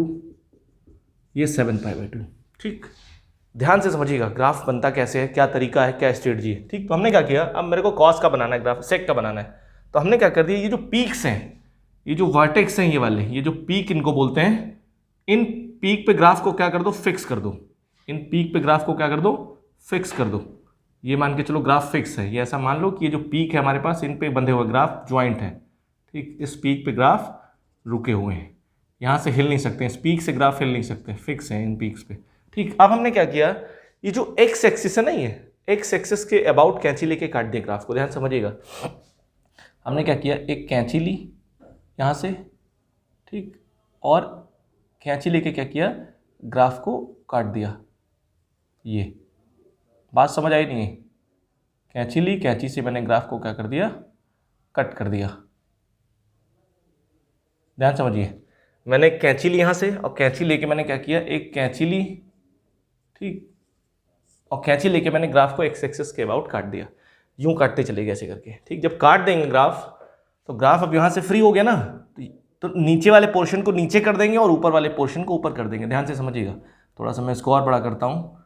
ये 7π/2। ठीक, ध्यान से समझिएगा ग्राफ बनता कैसे है, क्या तरीका है, क्या स्ट्रेटजी है। ठीक, तो हमने क्या किया, अब मेरे को कॉस का बनाना है ग्राफ, सेक का बनाना है, तो हमने क्या कर दिया, ये जो पीक्स हैं, ये जो वर्टेक्स हैं, ये वाले, ये जो पीक इनको बोलते हैं, इन पीक पे ग्राफ को क्या कर दो, फिक्स कर दो। इन पीक पे ग्राफ को क्या कर दो, फिक्स कर दो। ये मान के चलो ग्राफ फिक्स है, ये ऐसा मान लो कि ये जो पीक है हमारे पास, इन पे बंधे हुए ग्राफ ज्वाइंट है। ठीक, इस पीक पे ग्राफ रुके हुए हैं, यहाँ से हिल नहीं सकते, इस पीक से ग्राफ हिल नहीं सकते, फिक्स है इन पीक्स पे। ठीक, अब हमने क्या किया, ये जो एक्स एक्सिस है ना, ये एक्स एक्सिस के अबाउट कैंची लेके काट दिया ग्राफ को। ध्यान समझिएगा, हमने क्या किया, एक कैंची ली यहाँ से, ठीक, और कैंची लेके क्या किया, ग्राफ को काट दिया। ये बात समझ आई नहीं है, कैंची ली, कैंची से मैंने ग्राफ को क्या कर दिया, कट कर दिया। ध्यान समझिए, मैंने एक कैंची ली यहाँ से, और कैंची लेके मैंने क्या किया, एक कैंची ली, ठीक, और कैंची लेके मैंने ग्राफ को एक्स एक्सिस के अबाउट काट दिया। यूं काटते चले गए ऐसे करके। ठीक, जब काट देंगे ग्राफ, तो ग्राफ अब यहाँ से फ्री हो गया ना, तो नीचे वाले पोर्शन को नीचे कर देंगे और ऊपर वाले पोर्शन को ऊपर कर देंगे। ध्यान से समझिएगा, थोड़ा सा मैं इसको और बड़ा करता हूँ।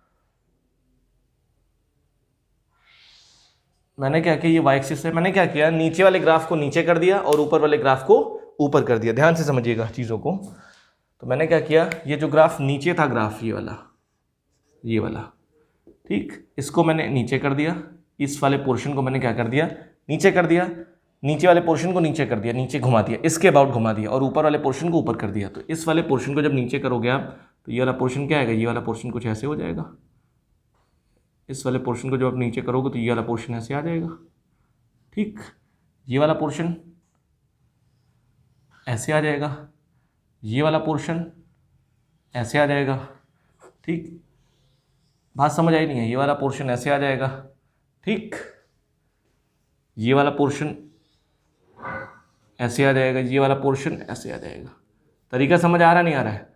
मैंने क्या किया, ये वाई एक्सिस है, मैंने क्या किया, नीचे वाले ग्राफ को नीचे कर दिया और ऊपर वाले ग्राफ को ऊपर कर दिया। ध्यान से समझिएगा चीज़ों को। तो मैंने क्या किया, ये जो ग्राफ नीचे था, ग्राफ ये वाला, ठीक, इसको मैंने नीचे कर दिया, इस वाले पोर्शन को मैंने क्या कर दिया, नीचे कर दिया, नीचे वाले पोर्शन को नीचे कर दिया, नीचे घुमा दिया, इसके अबाउट घुमा दिया, और ऊपर वाले पोर्शन को ऊपर कर दिया। तो इस वाले पोर्शन को जब नीचे करोगे आप, तो ये वाला पोर्शन क्या आएगा, ये वाला पोर्शन कुछ ऐसे हो जाएगा। इस वाले पोर्शन को जब आप नीचे करोगे तो ये वाला पोर्शन ऐसे आ जाएगा। ठीक, ये वाला पोर्शन ऐसे आ जाएगा, ये वाला पोर्शन ऐसे आ जाएगा। ठीक, बात समझ आई नहीं है, ये वाला पोर्शन ऐसे आ जाएगा। ठीक, ये वाला पोर्शन ऐसे आ जाएगा, ये वाला पोर्शन ऐसे आ जाएगा। तरीका समझ आ रहा नहीं आ रहा है,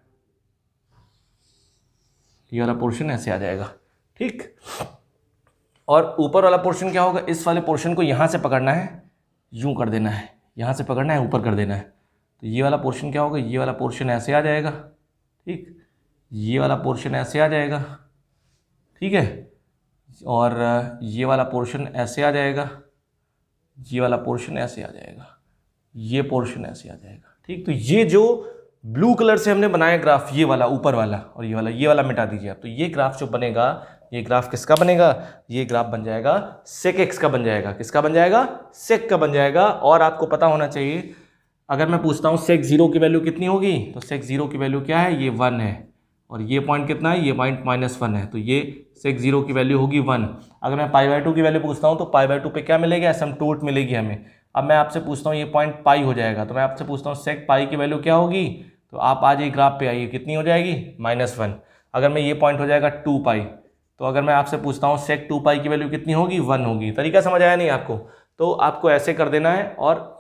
ये वाला पोर्शन ऐसे आ जाएगा। ठीक, और ऊपर वाला पोर्शन क्या होगा, इस वाले पोर्शन को यहाँ से पकड़ना है, यूं कर देना है, यहाँ से पकड़ना है, ऊपर कर देना है। तो ये वाला पोर्शन क्या होगा, ये वाला पोर्शन ऐसे आ जाएगा। ठीक, ये वाला पोर्शन ऐसे आ जाएगा, ठीक है, और ये वाला पोर्शन ऐसे आ जाएगा, ये वाला पोर्शन ऐसे आ जाएगा, ये पोर्शन ऐसे आ जाएगा। ठीक, तो ये जो ब्लू कलर से हमने बनाया ग्राफ, ये वाला ऊपर वाला और ये वाला मिटा दीजिए आप। तो ये ग्राफ जो बनेगा, ये ग्राफ किसका बनेगा, ये ग्राफ बन जाएगा सेक एक्स का बन जाएगा। किसका बन जाएगा, सेक का बन जाएगा। और आपको पता होना चाहिए, अगर मैं पूछता हूँ सेक 0 की वैल्यू कितनी होगी, तो सेक 0 की वैल्यू क्या है, ये 1 है, और ये पॉइंट कितना है, ये पॉइंट -1 है, तो ये सेक 0 की वैल्यू होगी 1। अगर मैं π/2 की वैल्यू पूछता हूँ, तो π/2 पे क्या मिलेगा, एसिम्प्टोट मिलेगी हमें। अब मैं आपसे पूछता हूँ, ये पॉइंट पाई हो जाएगा, तो मैं आपसे पूछता हूँ सेक पाई की वैल्यू क्या होगी, तो आप आ जाइए ग्राफ पे आइए, कितनी हो जाएगी, -1। अगर मैं ये पॉइंट हो जाएगा 2 पाई, तो अगर मैं आपसे पूछता हूँ सेक 2 पाई की वैल्यू कितनी होगी, 1 होगी। तरीका समझ आया नहीं आपको, तो आपको ऐसे कर देना है, और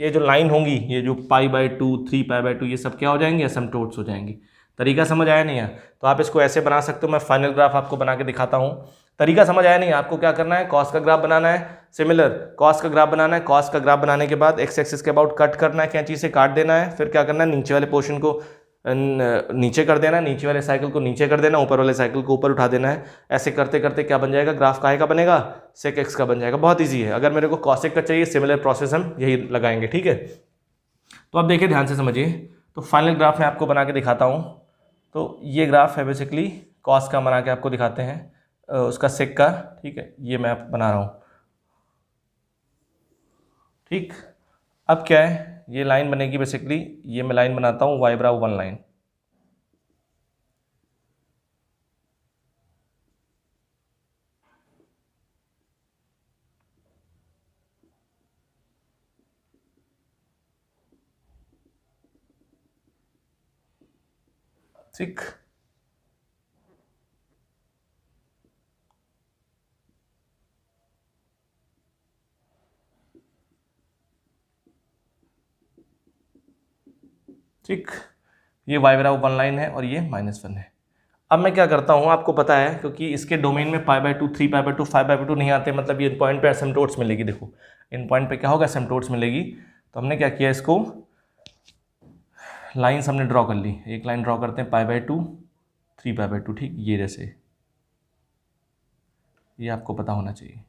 ये जो लाइन होंगी, ये जो π/2 3π/2 ये सब क्या हो जाएंगे, एसिम्प्टोट्स हो जाएंगे। तरीका समझ आया नहीं है, तो आप इसको ऐसे बना सकते हो। मैं फाइनल ग्राफ आपको बना के दिखाता हूँ। तरीका समझ आया नहीं है, आपको क्या करना है, कॉस का ग्राफ बनाना है, सिमिलर कॉस का ग्राफ बनाना है। कॉस का ग्राफ बनाने के बाद एक्स एक्सिस के अबाउट कट करना है, कैंची से काट देना है। फिर क्या करना है, नीचे वाले पोर्शन को नीचे कर देना है, नीचे वाले साइकिल को नीचे कर देना, ऊपर वाले साइकिल को ऊपर उठा देना है। ऐसे करते करते क्या बन जाएगा, ग्राफ काहे का बनेगा, सेक एक्स का बन जाएगा। बहुत ईजी है। अगर मेरे को कॉसेक का चाहिए, सिमिलर प्रोसेस हम यही लगाएंगे। ठीक है, तो अब देखिए, ध्यान से समझिए। तो फाइनल ग्राफ मैं आपको बना के दिखाता हूँ। तो ये ग्राफ है बेसिकली कॉस का, बना के आपको दिखाते हैं, उसका सेक का। ठीक है, ये मैं बना रहा हूँ। ठीक, अब क्या है, ये लाइन बनेगी बेसिकली, ये मैं लाइन बनाता हूँ, y बराबर 1 लाइन। ठीक, ठीक, ये y बराबर 1 लाइन है और ये -1 है। अब मैं क्या करता हूँ, आपको पता है क्योंकि इसके डोमेन में π/2, 3π/2, 5/2 नहीं आते, मतलब ये इन पॉइंट पे एसिम्प्टोट्स मिलेगी। देखो इन पॉइंट पे क्या होगा, एसिम्प्टोट्स मिलेगी। तो हमने क्या किया, इसको लाइन्स हमने ड्रॉ कर ली। एक लाइन ड्रॉ करते हैं π/2, 3π/2, ठीक, ये जैसे, ये आपको पता होना चाहिए।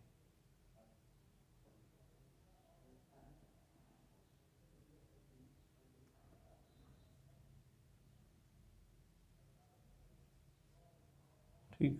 ठीक,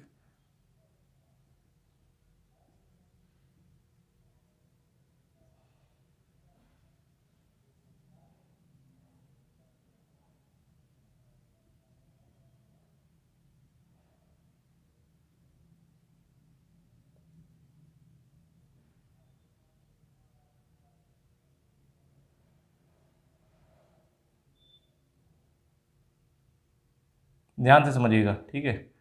ध्यान से समझिएगा, ठीक है।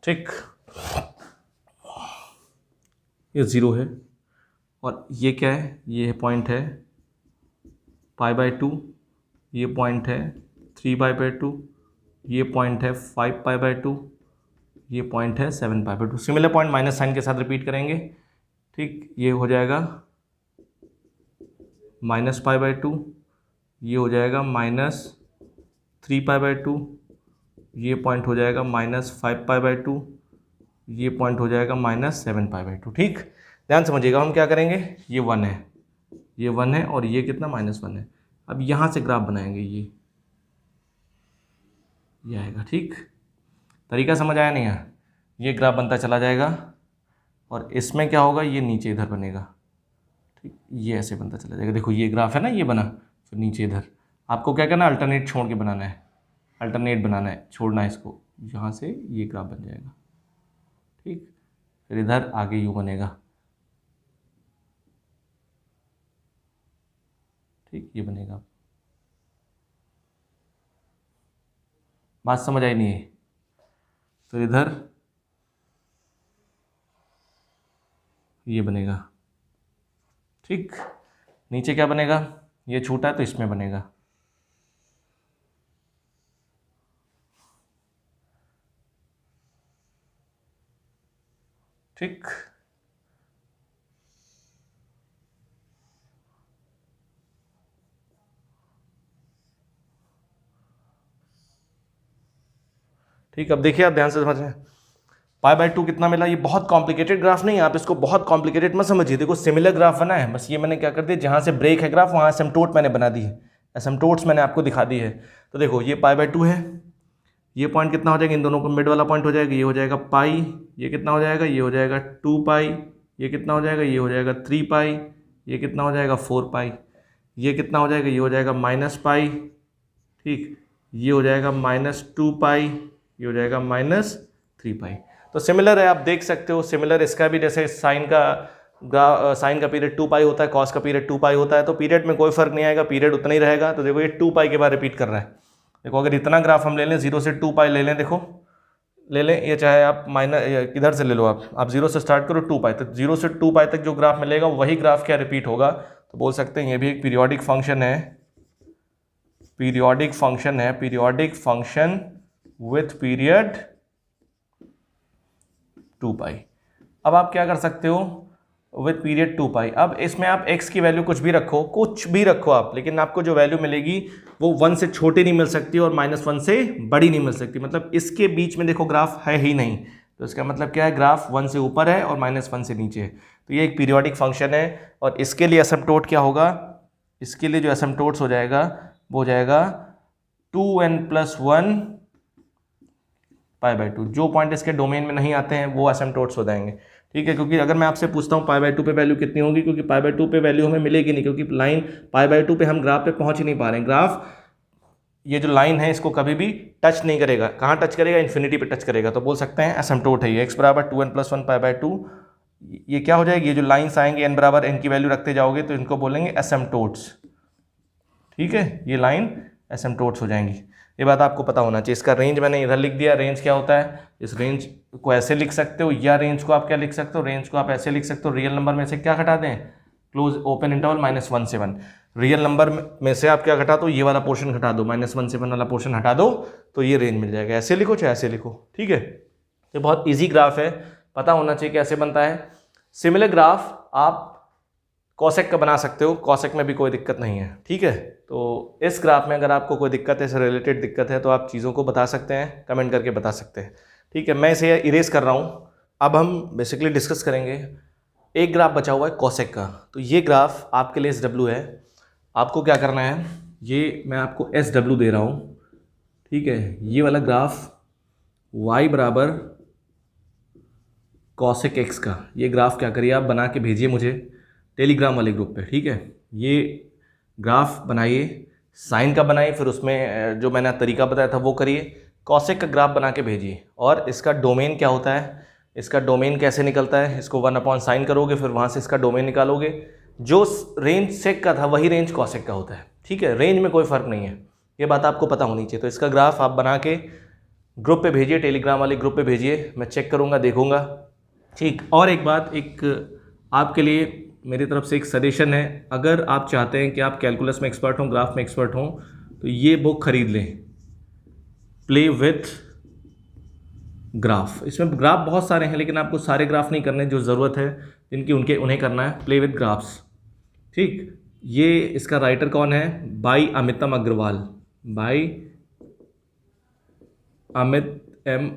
ठीक, ये ज़ीरो है और ये क्या है, ये पॉइंट है π/2, ये पॉइंट है 3π/2, ये पॉइंट है 5π/2, ये पॉइंट है 7π/2। सिमिलर पॉइंट माइनस साइन के साथ रिपीट करेंगे, ठीक। ये हो जाएगा -π/2, ये हो जाएगा -3π/2, ये पॉइंट हो जाएगा -5π/2, ये पॉइंट हो जाएगा -7π/2, ठीक। ध्यान समझिएगा, हम क्या करेंगे, ये 1 है, ये 1 है और ये कितना, -1 है। अब यहाँ से ग्राफ बनाएंगे, ये आएगा, ठीक। तरीका समझ आया नहीं है, ये ग्राफ बनता चला जाएगा और इसमें क्या होगा, ये नीचे इधर बनेगा, ठीक, ये ऐसे बनता चला जाएगा। देखो ये ग्राफ है ना, ये बना, फिर नीचे इधर आपको क्या करना है, अल्टरनेट छोड़ के बनाना है, अल्टरनेट बनाना है, छोड़ना है इसको, यहाँ से ये ग्राफ बन जाएगा, ठीक। फिर इधर आगे यूँ बनेगा, ठीक, ये बनेगा। बात समझ आई नहीं है? फिर इधर ये बनेगा, ठीक। नीचे क्या बनेगा, ये छोटा है तो इसमें बनेगा, ठीक। ठीक, अब देखिए आप ध्यान से समझ रहे हैं, π/2 कितना मिला। ये बहुत कॉम्प्लिकेटेड ग्राफ नहीं है, आप इसको बहुत कॉम्प्लिकेटेड मत समझिए। देखो सिमिलर ग्राफ बना है, बस ये मैंने क्या कर दिया, जहाँ से ब्रेक है ग्राफ वहाँ एसिम्प्टोट मैंने बना दी है, एसिम्प्टोट्स मैंने आपको दिखा दी है। तो देखो ये π/2 है, ये पॉइंट कितना हो जाएगा, इन दोनों को मिड वाला पॉइंट हो जाएगा, ये हो जाएगा पाई, ये कितना हो जाएगा, ये हो जाएगा 2π, ये कितना हो जाएगा, ये हो जाएगा 3π, ये कितना हो जाएगा 4π, ये कितना हो जाएगा, ये हो जाएगा -π, ठीक, ये हो जाएगा -2π, ये हो जाएगा -3π। तो सिमिलर है, आप देख सकते हो सिमिलर। इसका भी जैसे साइन का पीरियड 2π होता है, कॉस का पीरियड 2π होता है, तो पीरियड में कोई फर्क नहीं आएगा, पीरियड उतना ही रहेगा। तो देखो ये 2π के बाद रिपीट कर रहा है। देखो अगर इतना ग्राफ हम ले लें, 0 से 2π ले लें, देखो ले लें, ये चाहे आप किधर से ले लो, आप 0 से स्टार्ट करो 2π तक, 0 से 2π तक जो ग्राफ मिलेगा वही ग्राफ क्या रिपीट होगा। तो बोल सकते हैं ये भी एक पीरियोडिक फंक्शन है, पीरियोडिक फंक्शन है, पीरियोडिक फंक्शन विथ पीरियड 2π। अब आप क्या कर सकते हो, विथ पीरियड 2π। अब इसमें आप x की वैल्यू कुछ भी रखो आप, लेकिन आपको जो वैल्यू मिलेगी वो 1 से छोटी नहीं मिल सकती और -1 से बड़ी नहीं मिल सकती। मतलब इसके बीच में देखो ग्राफ है ही नहीं, तो इसका मतलब क्या है, ग्राफ 1 से ऊपर है और -1 से नीचे है। तो ये एक पीरियोडिक फंक्शन है और इसके लिए एसिम्प्टोट क्या होगा, इसके लिए जो एसिम्प्टोट्स हो जाएगा वो हो जाएगा 2n+1 π/2। जो पॉइंट इसके डोमेन में नहीं आते हैं वो एसिम्प्टोट्स हो जाएंगे, ठीक है। क्योंकि अगर मैं आपसे पूछता हूँ π/2 पे वैल्यू कितनी होगी, क्योंकि π/2 पे वैल्यू हमें मिलेगी नहीं, क्योंकि लाइन π/2 पे हम ग्राफ पे पहुँच ही नहीं पा रहे हैं। ग्राफ ये जो लाइन है इसको कभी भी टच नहीं करेगा। कहाँ टच करेगा? इन्फिनिटी पे टच करेगा। तो बोल सकते हैं एसिम्पटोट है ये, x बराबर 2n+1 π/2। ये क्या हो जाएगी? ये जो लाइन्स आएंगे n बराबर n की वैल्यू रखते जाओगे तो इनको बोलेंगे एसिम्पटोट्स। ठीक है, ये लाइन एसिम्पटोट्स हो जाएंगी। ये बात आपको पता होना चाहिए। इसका रेंज मैंने इधर लिख दिया। रेंज क्या होता है? इस रेंज को ऐसे लिख सकते हो, या रेंज को आप क्या लिख सकते हो? रेंज को आप ऐसे लिख सकते हो, रियल नंबर में से क्या घटा दें? क्लोज ओपन इंटरवल -1 से 1। रियल नंबर में से आप क्या घटा दो? ये वाला पोर्शन घटा दो, -1 से 1 वाला पोर्शन हटा दो, तो ये रेंज मिल जाएगा। ऐसे लिखो चाहे ऐसे लिखो। ठीक है, ये बहुत ईजी ग्राफ है, पता होना चाहिए कैसे बनता है। सिमिलर ग्राफ आप कॉसेक का बना सकते हो, कॉसेक में भी कोई दिक्कत नहीं है। ठीक है, तो इस ग्राफ में अगर आपको कोई दिक्कत है, इससे रिलेटेड दिक्कत है, तो आप चीज़ों को बता सकते हैं, कमेंट करके बता सकते हैं। ठीक है, मैं इसे इरेज कर रहा हूँ। अब हम बेसिकली डिस्कस करेंगे, एक ग्राफ बचा हुआ है कॉसेक का। तो ये ग्राफ आपके लिए SW है। आपको क्या करना है, ये मैं आपको SW दे रहा हूँ। ठीक है, ये वाला ग्राफ y बराबर कॉसेक x का, ये ग्राफ क्या करिए आप बना के भेजिए मुझे टेलीग्राम वाले ग्रुप पे। ठीक है, ये ग्राफ बनाइए, साइन का बनाइए, फिर उसमें जो मैंने तरीका बताया था वो करिए। कॉसेक का ग्राफ बना के भेजिए। और इसका डोमेन क्या होता है, इसका डोमेन कैसे निकलता है, इसको 1/sin करोगे, फिर वहाँ से इसका डोमेन निकालोगे। जो रेंज सेक का था वही रेंज कॉसेक का होता है। ठीक है, रेंज में कोई फ़र्क नहीं है, ये बात आपको पता होनी चाहिए। तो इसका ग्राफ आप बना के ग्रुप पे भेजिए, टेलीग्राम वाले ग्रुप पे भेजिए, मैं चेक करूँगा, देखूँगा। ठीक, और एक बात, एक आपके लिए मेरी तरफ से एक सजेशन है, अगर आप चाहते हैं कि आप कैलकुलस में एक्सपर्ट हों, ग्राफ में एक्सपर्ट हों, तो ये बुक खरीद लें, प्ले विथ ग्राफ। इसमें ग्राफ बहुत सारे हैं, लेकिन आपको सारे ग्राफ नहीं करने, जो ज़रूरत है जिनकी उन्हें करना है, प्ले विथ ग्राफ्स। ठीक, ये इसका राइटर कौन है? By Amitam Agarwal, by Amit M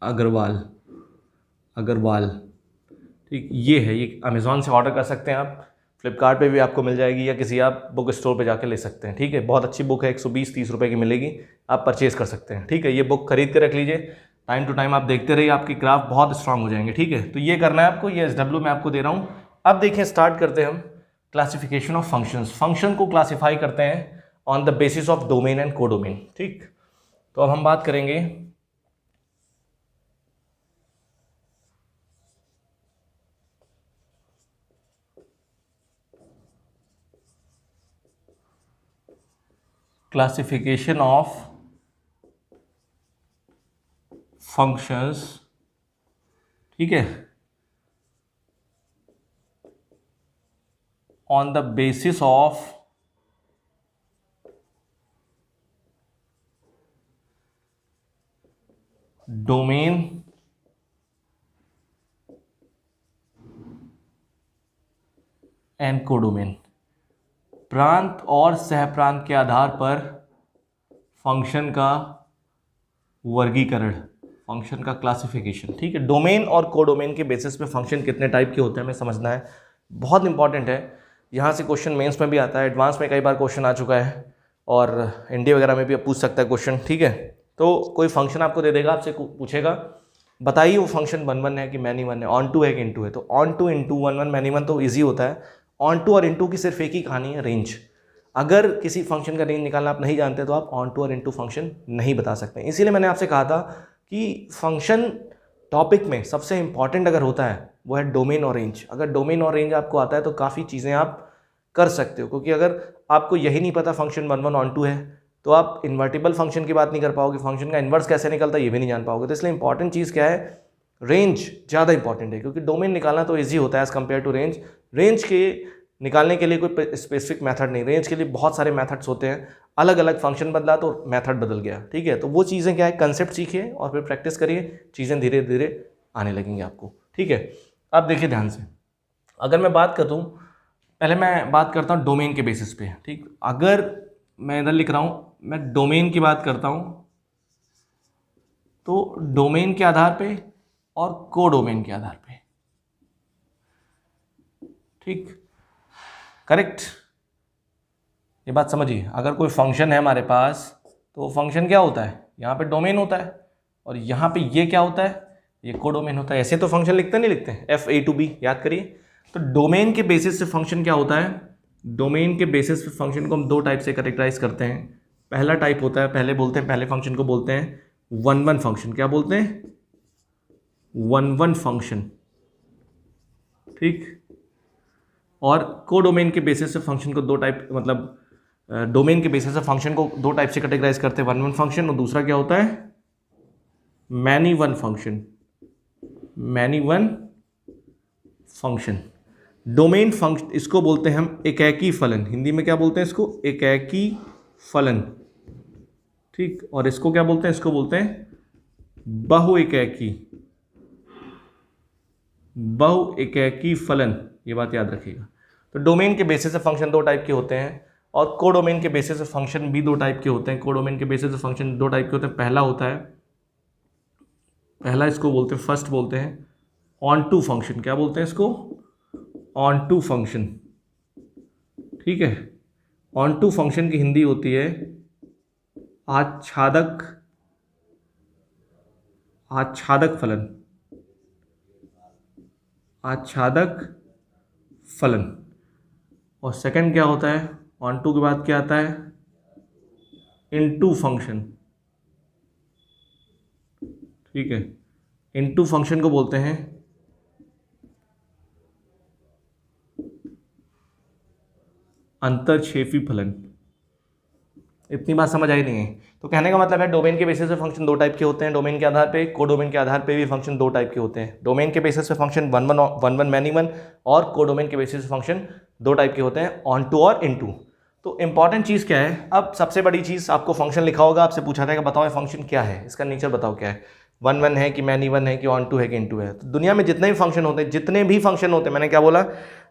Agarwal. ठीक, ये है, ये अमेज़ॉन से ऑर्डर कर सकते हैं आप, फ्लिपकार्ट पे भी आपको मिल जाएगी, या किसी आप बुक स्टोर पे जाके ले सकते हैं। ठीक है, बहुत अच्छी बुक है, 120-130 रुपये की मिलेगी, आप परचेज़ कर सकते हैं। ठीक है, ये बुक खरीद के रख लीजिए, टाइम टू टाइम आप देखते रहिए, आपकी ग्राफ बहुत स्ट्रांग हो जाएंगे। ठीक है, तो ये करना है आपको, ये SW मैं आपको दे रहा हूँ। अब देखिए, स्टार्ट करते हैं हम क्लासिफिकेशन ऑफ फंक्शंस। फंक्शन को क्लासीफाई करते हैं on the basis of domain and codomain. ठीक, तो अब हम बात करेंगे क्लासिफिकेशन ऑफ फंक्शंस। ठीक है, on the basis of domain and codomain. प्रांत और सहप्रांत के आधार पर फंक्शन का वर्गीकरण, फंक्शन का क्लासिफिकेशन। ठीक है, डोमेन और कोडोमेन के बेसिस पे फंक्शन कितने टाइप के होते हैं हमें समझना है, बहुत इंपॉर्टेंट है। यहाँ से क्वेश्चन मेंस में भी आता है, एडवांस में कई बार क्वेश्चन आ चुका है, और इंडिया वगैरह में भी पूछ सकता है क्वेश्चन। ठीक है, तो कोई फंक्शन आपको दे देगा, आपसे पूछेगा बताइए वो फंक्शन 1 है कि मैनी 1 है, ऑन टू है कि इनटू है। तो ऑन टू इंटू 1 मैनी 1 तो ईजी होता है। ऑन टू और इनटू की सिर्फ एक ही कहानी है, रेंज। अगर किसी फंक्शन का रेंज निकालना आप नहीं जानते तो आप ऑन टू और इनटू फंक्शन नहीं बता सकते। इसीलिए मैंने आपसे कहा था कि फंक्शन टॉपिक में सबसे इंपॉर्टेंट अगर होता है वो है डोमेन और रेंज। अगर डोमेन और रेंज आपको आता है तो काफ़ी चीज़ें आप कर सकते हो, क्योंकि अगर आपको यही नहीं पता फंक्शन 1 ऑन टू है तो आप इन्वर्टिबल फंक्शन की बात नहीं कर पाओगे, फंक्शन का इन्वर्स कैसे निकलता है ये भी नहीं जान पाओगे। तो इसलिए इंपॉर्टेंट चीज़ क्या है, रेंज ज़्यादा इंपॉर्टेंट है, क्योंकि डोमेन निकालना तो ईजी होता है as compare to range. Range के निकालने के लिए कोई स्पेसिफिक मेथड नहीं, रेंज के लिए बहुत सारे मेथड्स होते हैं। अलग अलग फंक्शन बदला तो मेथड बदल गया। ठीक है, तो वो चीज़ें क्या है, कंसेप्ट सीखिए और फिर प्रैक्टिस करिए, चीज़ें धीरे धीरे आने लगेंगी आपको। ठीक है, अब देखिए ध्यान से, अगर मैं बात करूँ, पहले मैं बात करता हूँ डोमेन के बेसिस पे। ठीक, अगर मैं इधर लिख रहा हूँ, मैं डोमेन की बात करता हूँ, तो डोमेन के आधार पे और कोडोमेन के आधार पे। ठीक, करेक्ट, ये बात समझिए। अगर कोई फंक्शन है हमारे पास तो फंक्शन क्या होता है, यहाँ पे डोमेन होता है, और यहाँ पे ये क्या होता है, ये कोडोमेन होता है। ऐसे तो फंक्शन लिखते नहीं लिखते, FA to B, याद करिए। तो डोमेन के बेसिस से फंक्शन क्या होता है, डोमेन के बेसिस पे फंक्शन को हम दो टाइप से कैरेक्टराइज करते हैं। पहला टाइप होता है, पहले फंक्शन को बोलते हैं 1-1 फंक्शन। क्या बोलते हैं? 1-1 फंक्शन, ठीक। और कोडोमेन के बेसिस से फंक्शन को दो टाइप, मतलब डोमेन के बेसिस से फंक्शन को दो टाइप से कैटेगराइज करते हैं, 1-1 फंक्शन, और दूसरा क्या होता है? Many one function. Many one function domain function, इसको बोलते हैं हम एकैकी फलन। हिंदी में क्या बोलते हैं इसको? एकैकी फलन, ठीक। और इसको क्या बोलते हैं? इसको बोलते हैं बहुएकैकी, बहुएकैकी फलन। ये बात याद रखिएगा। तो डोमेन के बेसिस से फंक्शन दो टाइप के होते हैं, और कोडोमेन के बेसिस से फंक्शन भी दो टाइप के होते हैं। कोडोमेन के बेसिस से फंक्शन दो टाइप के होते हैं। पहला होता है, पहला इसको बोलते हैं, फर्स्ट बोलते हैं ऑन टू फंक्शन। क्या बोलते हैं इसको? ऑन टू फंक्शन, ठीक है। ऑन टू फंक्शन की हिंदी होती है आच्छादक, आच्छादक फलन, आच्छादक फलन। और सेकंड क्या होता है? ऑन टू के बाद क्या आता है? इनटू फंक्शन, ठीक है। इनटू फंक्शन को बोलते हैं अंतरक्षेपी फलन। इतनी बात समझ आई नहीं है? तो कहने का मतलब है डोमेन के बेसिस पे फंक्शन दो टाइप के होते हैं, डोमेन के आधार पे। कोडोमेन के आधार पे भी फंक्शन दो टाइप के होते हैं। डोमेन के बेसिस पे फंक्शन 1-1 मैनी वन, और कोडोमेन के बेसिस पे फंक्शन दो टाइप के होते हैं, ऑन टू और इन टू। तो इंपॉर्टेंट चीज़ क्या है? अब सबसे बड़ी चीज़, आपको फंक्शन लिखा होगा, आपसे पूछा जाएगा बताओ ये फंक्शन क्या है, इसका नेचर बताओ क्या है, 1-1 है कि मैनी वन है कि ऑन टू है कि इन टू है। तो दुनिया में जितने भी फंक्शन होते हैं, जितने भी फंक्शन होते हैं, मैंने क्या बोला?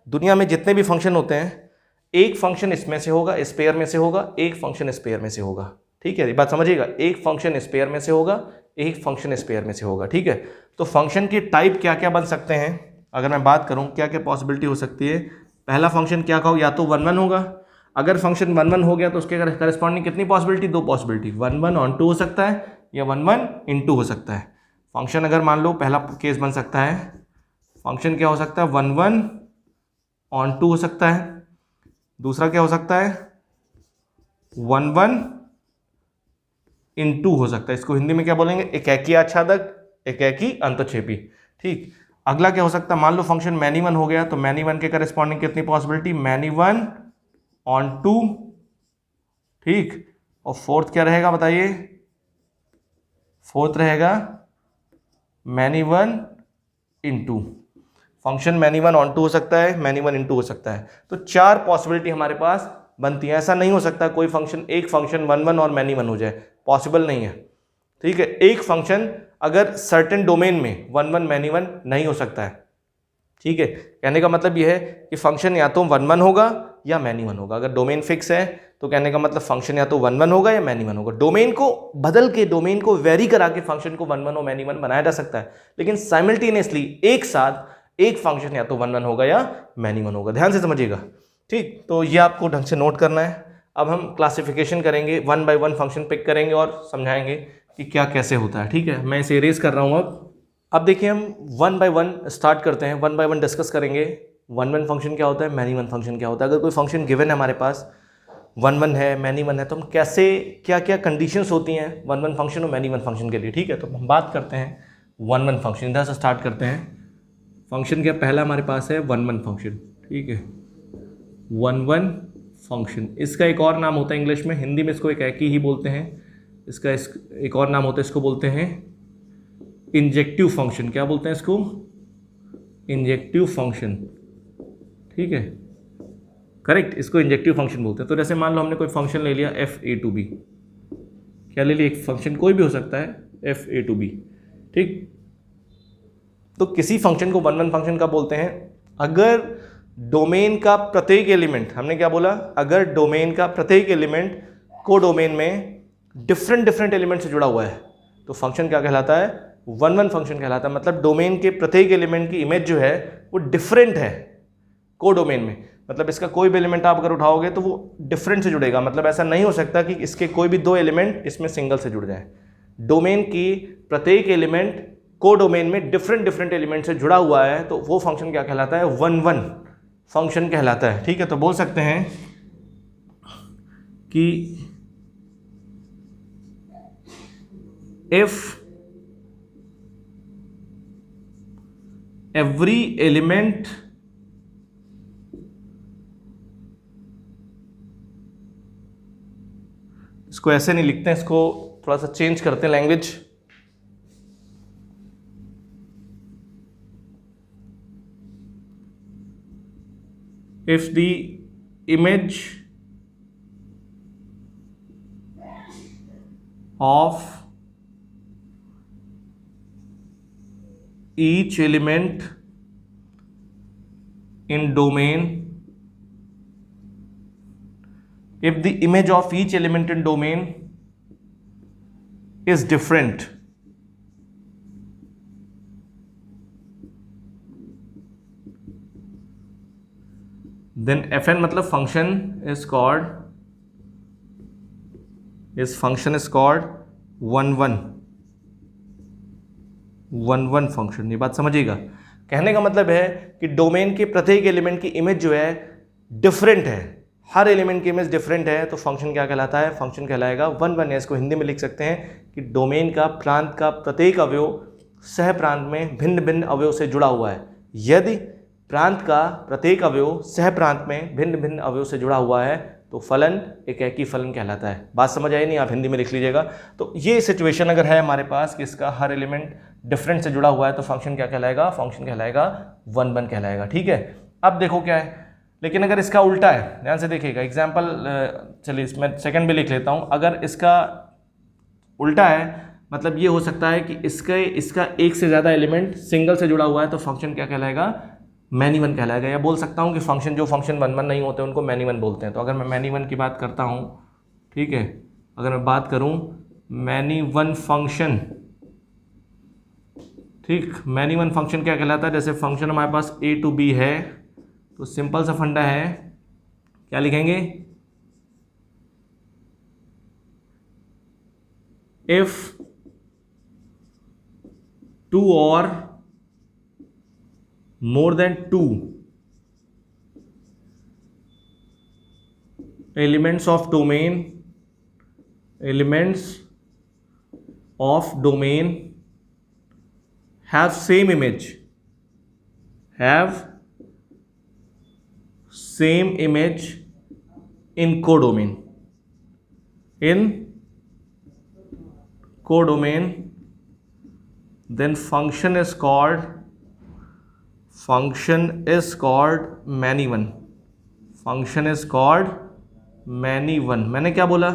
दुनिया में जितने भी फंक्शन होते हैं, एक फंक्शन इसमें से होगा, इस पेयर में से होगा, एक फंक्शन इस पेयर में से होगा, ठीक है। ये बात समझिएगा, एक फंक्शन इस पेयर में से होगा, एक फंक्शन इस पेयर में से होगा, ठीक है। तो फंक्शन के टाइप क्या क्या बन सकते हैं, अगर मैं बात करूं क्या क्या पॉसिबिलिटी हो सकती है। पहला फंक्शन क्या कहो, या तो 1-1 होगा। अगर फंक्शन 1-1 हो गया तो उसके करस्पॉन्डिंग कितनी पॉसिबिलिटी? दो पॉसिबिलिटी, 1-1 ऑन टू हो सकता है या 1-1 इन टू हो सकता है। फंक्शन अगर मान लो पहला केस बन सकता है, फंक्शन क्या हो सकता है? 1-1 ऑन टू हो सकता है। दूसरा क्या हो सकता है? 1-1 इन टू हो सकता है। इसको हिंदी में क्या बोलेंगे? एकैकी आच्छादक, एकैकी अंतक्षेपी, ठीक। अगला क्या हो सकता है? मान लो फंक्शन मैनी वन हो गया, तो मैनी वन के करस्पॉन्डिंग कितनी possibility? Many one onto, ठीक। और फोर्थ क्या रहेगा बताइए? फोर्थ रहेगा many one into. Function many one onto हो सकता है, मैनी वन इन टू हो सकता है। तो चार पॉसिबिलिटी हमारे पास बनती है। ऐसा नहीं हो सकता कोई फंक्शन, एक फंक्शन 1-1 और मैनी वन हो जाए, पॉसिबल नहीं है, ठीक है। एक फंक्शन अगर सर्टेन डोमेन में 1-1 मैनी वन नहीं हो सकता है, ठीक है। कहने का मतलब यह है कि फंक्शन या तो 1-1 होगा या मैनी वन होगा। अगर डोमेन फिक्स है तो कहने का मतलब फंक्शन या तो 1-1 होगा या मैनी वन होगा। डोमेन को बदल के, डोमेन को वेरी करा के फंक्शन को 1-1 और मैनी वन बनाया जा सकता है, लेकिन साइमल्टेनियसली एक साथ एक फंक्शन या तो 1-1 होगा या मैनी वन होगा। ध्यान से समझिएगा, ठीक। तो ये आपको ढंग से नोट करना है। अब हम क्लासिफिकेशन करेंगे, 1 by 1 फंक्शन पिक करेंगे और समझाएंगे कि क्या कैसे होता है, ठीक है। मैं इसे इरेज कर रहा हूँ। अब देखिए हम 1 by 1 स्टार्ट करते हैं, 1 by 1 डिस्कस करेंगे। 1-1 फंक्शन क्या होता है, मैनी वन फंक्शन क्या होता है। अगर कोई फंक्शन गिवन है हमारे पास, 1-1 है, मैनी वन है, तो हम कैसे, क्या क्या कंडीशंस होती हैं 1-1 फंक्शन और मैनी वन फंक्शन के लिए, ठीक है। तो हम बात करते हैं 1-1 फंक्शन, इधर से स्टार्ट करते हैं। फंक्शन क्या पहला हमारे पास है 1-1 फंक्शन, ठीक है। 1-1 फंक्शन, इसका एक और नाम होता है इंग्लिश में, हिंदी में इसको एक ही बोलते हैं। इसका एक और नाम होता है, इसको बोलते हैं इंजेक्टिव फंक्शन। क्या बोलते हैं इसको? इंजेक्टिव फंक्शन, ठीक है, करेक्ट। इसको इंजेक्टिव फंक्शन बोलते हैं। तो जैसे मान लो हमने कोई फंक्शन ले लिया f(a) क्या ले लिया? एक फंक्शन कोई भी हो सकता है f(a), ठीक। तो किसी फंक्शन को 1-1 फंक्शन का बोलते हैं अगर डोमेन का प्रत्येक एलिमेंट, हमने क्या बोला, अगर डोमेन का प्रत्येक एलिमेंट को डोमेन में डिफरेंट एलिमेंट से जुड़ा हुआ है तो फंक्शन क्या कहलाता है? 1-1 फंक्शन कहलाता है। मतलब डोमेन के प्रत्येक एलिमेंट की इमेज जो है वो डिफरेंट है को डोमेन में। मतलब इसका कोई भी एलिमेंट आप अगर उठाओगे तो वो डिफरेंट से जुड़ेगा। मतलब ऐसा नहीं हो सकता कि इसके कोई भी दो एलिमेंट इसमें सिंगल से जुड़ जाए। डोमेन की प्रत्येक एलिमेंट को डोमेन में डिफरेंट एलिमेंट से जुड़ा हुआ है तो वो फंक्शन क्या कहलाता है? 1-1 फंक्शन कहलाता है, ठीक है। तो बोल सकते हैं कि if every element इसको ऐसे नहीं लिखते हैं, इसको थोड़ा सा चेंज करते हैं language. if the image of each element in domain, if the image of each element in domain is different, then fn मतलब function is called 1 1 फंक्शन। ये बात समझिएगा। कहने का मतलब है कि डोमेन के प्रत्येक एलिमेंट की इमेज जो है डिफरेंट है, हर एलिमेंट की इमेज डिफरेंट है, तो फंक्शन क्या कहलाता है? फंक्शन कहलाएगा 1 1। इसको हिंदी में लिख सकते हैं कि डोमेन का प्रांत का प्रत्येक अवयव सह प्रांत में भिन्न भिन्न अवयव से जुड़ा हुआ है। यदि प्रांत का प्रत्येक अवयव सह प्रांत में भिन्न भिन्न अवयव से जुड़ा हुआ है तो फलन एक ही फलन कहलाता है। बात समझ आई नहीं? आप हिंदी में लिख लीजिएगा। तो ये सिचुएशन अगर है हमारे पास कि इसका हर एलिमेंट डिफरेंट से जुड़ा हुआ है तो फंक्शन क्या कहलाएगा? फंक्शन कहलाएगा 1 1 कहलाएगा। ठीक है, अब देखो क्या है। लेकिन अगर इसका उल्टा है, ध्यान से देखिएगा एग्जाम्पल, चलिए इसमें सेकंड भी लिख लेता हूँ। अगर इसका उल्टा है मतलब ये हो सकता है कि इसका एक से ज़्यादा एलिमेंट सिंगल से जुड़ा हुआ है तो फंक्शन क्या कहलाएगा? मैनी वन कहलाएगा। या बोल सकता हूँ कि फंक्शन 1 1 नहीं होते उनको मैनी वन बोलते हैं। तो अगर मैं मैनी वन की बात करता हूँ, ठीक है, अगर मैं बात करूँ मैनी वन फंक्शन, ठीक, मैनी वन फंक्शन क्या कहलाता है? जैसे फंक्शन हमारे पास a to b है तो सिंपल सा फंडा है, क्या लिखेंगे? If 2 or more than 2 elements of domain have same image in codomain, then function is called many one। Function is called many one. मैंने क्या बोला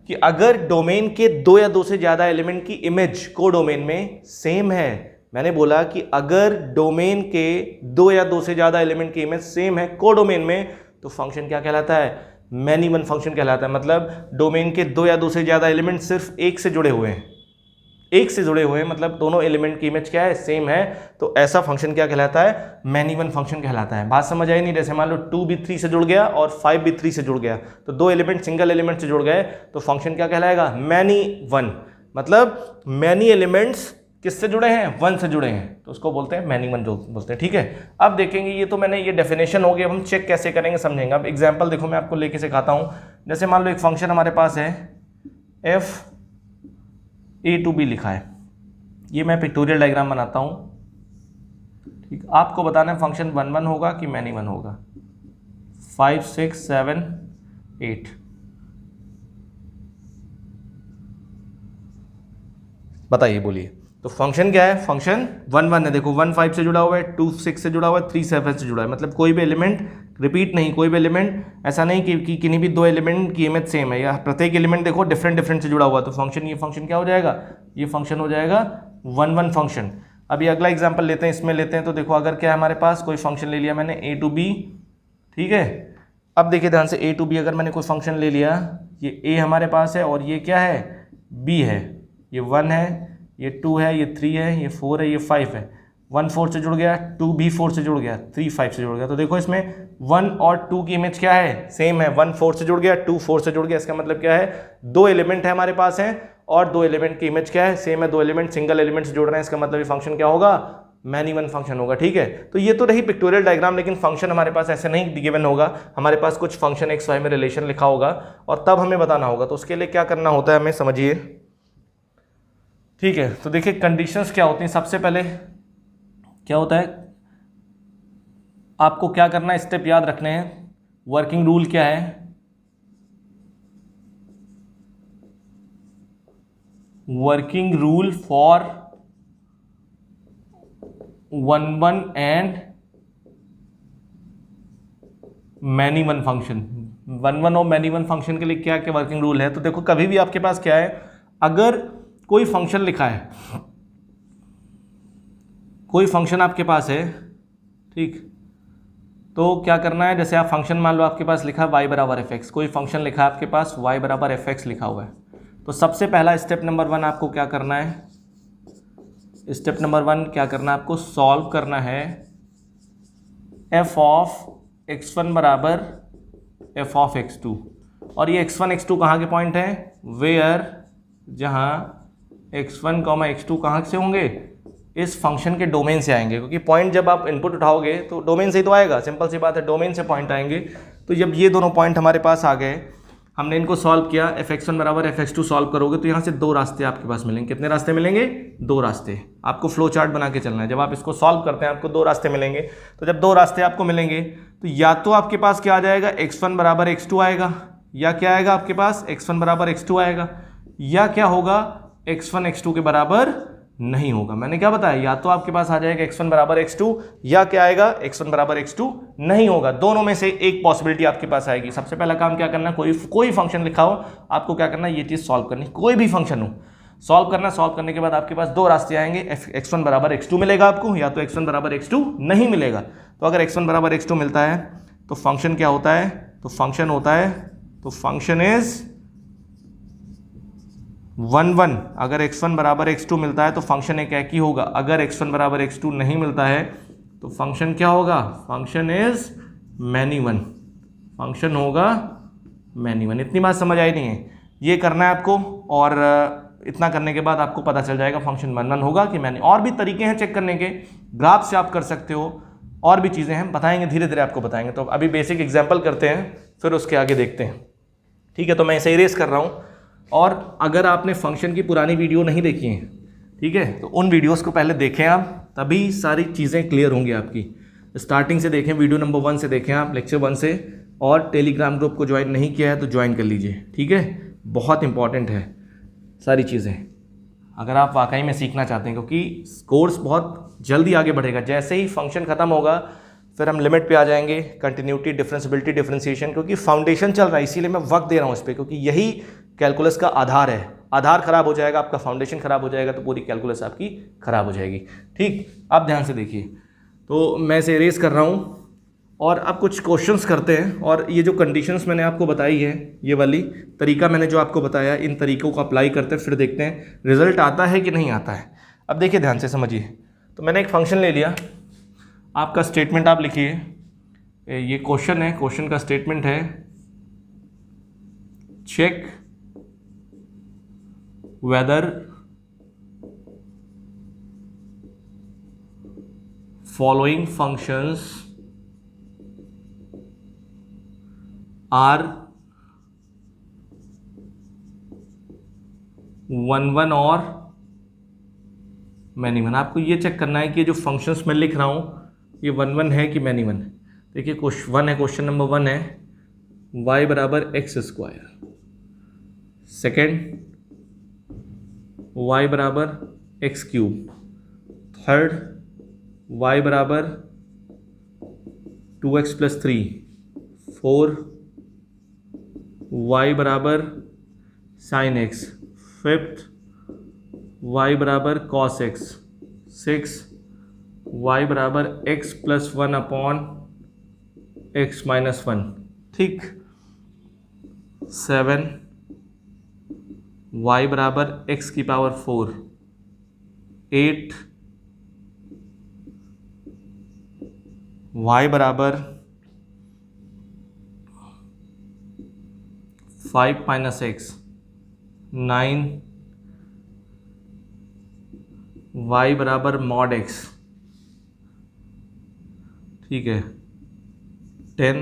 कि अगर डोमेन के 2 या 2 से ज्यादा एलिमेंट की इमेज कोडोमेन में सेम है, मैंने बोला कि अगर डोमेन के 2 या 2 से ज्यादा एलिमेंट की इमेज सेम है कोडोमेन में तो फंक्शन क्या कहलाता है? मैनी वन फंक्शन कहलाता है। मतलब डोमेन के 2 या 2 से ज्यादा एलिमेंट सिर्फ एक से जुड़े हुए हैं, मतलब दोनों एलिमेंट की इमेज क्या है? सेम है, तो ऐसा फंक्शन क्या कहलाता है? मैनी वन फंक्शन कहलाता है। बात समझ आई नहीं? जैसे मान लो 2 भी 3 से जुड़ गया और 5 भी 3 से जुड़ गया, तो 2 एलिमेंट सिंगल एलिमेंट से जुड़ गए तो फंक्शन क्या कहलाएगा? Many one. मतलब मैनी एलिमेंट्स किससे जुड़े हैं? 1 से जुड़े हैं, तो उसको बोलते हैं मैनी वन जो बोलते हैं। ठीक है, अब देखेंगे, ये तो मैंने ये डेफिनेशन हो गई, अब हम चेक कैसे करेंगे समझेंगे। अब एग्जाम्पल देखो, मैं आपको लेके सिखाता हूँ। जैसे मान लो एक फंक्शन हमारे पास है f a to b लिखा है, ये मैं पिक्टोरियल डायग्राम बनाता हूँ। ठीक, आपको बताना है फंक्शन 1 1 होगा कि मैनी वन होगा। 5 6 7 8, बताइए, बोलिए। तो फंक्शन क्या है? फंक्शन 1 1 है। देखो 1 5 से जुड़ा हुआ है, 2 6 से जुड़ा हुआ है, 3 7 से जुड़ा है। मतलब कोई भी एलिमेंट रिपीट नहीं, कोई भी एलिमेंट ऐसा नहीं कि किन्हीं भी 2 एलिमेंट की इमेज सेम है, या प्रत्येक एलिमेंट देखो डिफरेंट से जुड़ा हुआ है। तो फंक्शन, ये फंक्शन क्या हो जाएगा? ये फंक्शन हो जाएगा 1 1 फंक्शन। अभी अगला एग्जाम्पल लेते हैं, इसमें लेते हैं। तो देखो अगर क्या है हमारे पास, कोई फंक्शन ले लिया मैंने a to b, ठीक है। अब देखिए ध्यान से, a to b अगर मैंने कोई फंक्शन ले लिया, ये a हमारे पास है और ये क्या है? b है। ये 1 है, ये 2 है, ये 3 है, ये 4 है, ये 5 है। 1 4 से जुड़ गया, 2 भी 4 से जुड़ गया, 3 5 से जुड़ गया। तो देखो इसमें 1 और 2 की इमेज क्या है? सेम है। 1 4 से जुड़ गया, 2 4 से जुड़ गया। इसका मतलब क्या है? 2 एलिमेंट है हमारे पास हैं और 2 एलिमेंट की इमेज क्या है? सेम है। 2 एलिमेंट सिंगल एलिमेंट से जुड़ रहे हैं, इसका मतलब ये फंक्शन क्या होगा? मैनी वन फंक्शन होगा। ठीक है, तो ये तो रही पिक्टोरियल डायग्राम, लेकिन फंक्शन हमारे पास ऐसे नहीं गिवन होगा। हमारे पास कुछ फंक्शन एक्स वाई में रिलेशन लिखा होगा और तब हमें बताना होगा। तो उसके लिए क्या करना होता है हमें, समझिए। ठीक है, तो देखिए कंडीशंस क्या होती हैं। सबसे पहले क्या होता है, आपको क्या करना है, स्टेप याद रखने हैं। वर्किंग रूल क्या है, working rule for 1 and many one function. 1 और मैनी वन फंक्शन के लिए क्या क्या वर्किंग रूल है। तो देखो कभी भी आपके पास क्या है, अगर कोई फंक्शन लिखा है, कोई फंक्शन आपके पास है, ठीक, तो क्या करना है, जैसे आप फंक्शन मान लो आपके पास लिखा है y बराबर एफ एक्स, कोई फंक्शन लिखा है आपके पास y बराबर एफ एक्स लिखा हुआ है, तो सबसे पहला स्टेप नंबर 1 आपको क्या करना है, स्टेप नंबर 1 क्या करना है, आपको सॉल्व करना है f ऑफ x1 बराबर f ऑफ x2। और ये x1 x2 कहाँ के पॉइंट है, वेयर, जहाँ x1 x2 कहाँ से होंगे, इस फंक्शन के डोमेन से आएंगे, क्योंकि पॉइंट जब आप इनपुट उठाओगे तो डोमेन से ही तो आएगा, सिंपल सी बात है, डोमेन से पॉइंट आएंगे। तो जब ये दोनों पॉइंट हमारे पास आ गए, हमने इनको सॉल्व किया, fx1 बराबर fx2 सॉल्व करोगे तो यहाँ से 2 रास्ते आपके पास मिलेंगे। कितने रास्ते मिलेंगे, 2 रास्ते। आपको फ्लो चार्ट बना के चलना है, जब आप इसको सॉल्व करते हैं आपको 2 रास्ते मिलेंगे। तो जब 2 रास्ते आपको मिलेंगे तो या तो आपके पास क्या आ जाएगा, x1 बराबर x2 आएगा, या क्या आएगा आपके पास, x1 बराबर x2 आएगा, या क्या होगा, x1 x2 के बराबर नहीं होगा। मैंने क्या बताया, या तो आपके पास आ जाएगा x1 बराबर x2, या क्या आएगा, x1 बराबर x2 नहीं होगा। दोनों में से एक पॉसिबिलिटी आपके पास आएगी। सबसे पहला काम क्या करना, कोई फंक्शन लिखा हो, आपको क्या करना, ये चीज सॉल्व करनी, कोई भी फंक्शन हो सॉल्व करना। सॉल्व करने के बाद आपके पास 2 रास्ते आएंगे, x1 बराबर x2 मिलेगा आपको, या तो x1 बराबर x2 नहीं मिलेगा। तो अगर x1 बराबर x2 मिलता है तो फंक्शन क्या होता है, तो फंक्शन होता है, तो फंक्शन इज 1 अगर x1 बराबर x2 मिलता है तो फंक्शन एक ही होगा। अगर x1 बराबर x2 नहीं मिलता है तो फंक्शन क्या होगा, function is many one, function होगा मैनी वन। इतनी बात समझ आई नहीं है, ये करना है आपको, और इतना करने के बाद आपको पता चल जाएगा फंक्शन 1 होगा कि मैनी। और भी तरीके हैं चेक करने के, ग्राफ से आप कर सकते हो, और भी चीज़ें हैं, बताएंगे धीरे धीरे आपको बताएंगे। तो अभी बेसिक एग्जाम्पल करते हैं, फिर उसके आगे देखते हैं, ठीक है। तो मैं इसे इरेज कर रहा हूँ, और अगर आपने फंक्शन की पुरानी वीडियो नहीं देखी है, ठीक है, तो उन वीडियोस को पहले देखें आप, तभी सारी चीज़ें क्लियर होंगी आपकी। स्टार्टिंग से देखें, वीडियो नंबर 1 से देखें आप, लेक्चर 1 से, और टेलीग्राम ग्रुप को ज्वाइन नहीं किया है तो ज्वाइन कर लीजिए, ठीक है। बहुत इंपॉर्टेंट है सारी चीज़ें, अगर आप वाकई में सीखना चाहते हैं, क्योंकि कोर्स बहुत जल्दी आगे बढ़ेगा। जैसे ही फंक्शन खत्म होगा फिर हम लिमिट पे आ जाएंगे, कंटिन्यूटी, डिफरेंशिएबिलिटी, डिफरेंशिएशन, क्योंकि फाउंडेशन चल रहा है, इसीलिए मैं वक्त दे रहा हूँ इस पर, क्योंकि यही कैलकुलस का आधार है। आधार खराब हो जाएगा आपका, फाउंडेशन खराब हो जाएगा तो पूरी कैलकुलस आपकी खराब हो जाएगी, ठीक। आप ध्यान से देखिए, तो मैं इसे इरेज कर रहा हूँ, और अब कुछ क्वेश्चंस करते हैं। और ये जो कंडीशंस मैंने आपको बताई है, ये वाली तरीका मैंने जो आपको बताया, इन तरीकों को अप्लाई करते हैं, फिर देखते हैं रिजल्ट आता है कि नहीं आता है। अब देखिए ध्यान से समझिए, तो मैंने एक फंक्शन ले लिया, आपका स्टेटमेंट आप लिखिए, ये क्वेश्चन है, क्वेश्चन का स्टेटमेंट है, check whether following functions are 1 और मैनी वन। आपको ये चेक करना है कि ये जो फंक्शंस मैं लिख रहा हूँ ये 1 है कि मैनी वन। देखिए क्वेश्चन नंबर 1 है, y बराबर x², सेकेंड y बराबर x³, थर्ड y बराबर 2x + 3, 4 y बराबर sin x, फिफ्थ y बराबर cos x, 6 y बराबर x + 1 अपॉन x - 1, ठीक। 7 y बराबर x⁴, 8 y बराबर 5 - x, 9 y बराबर mod x, ठीक है। 10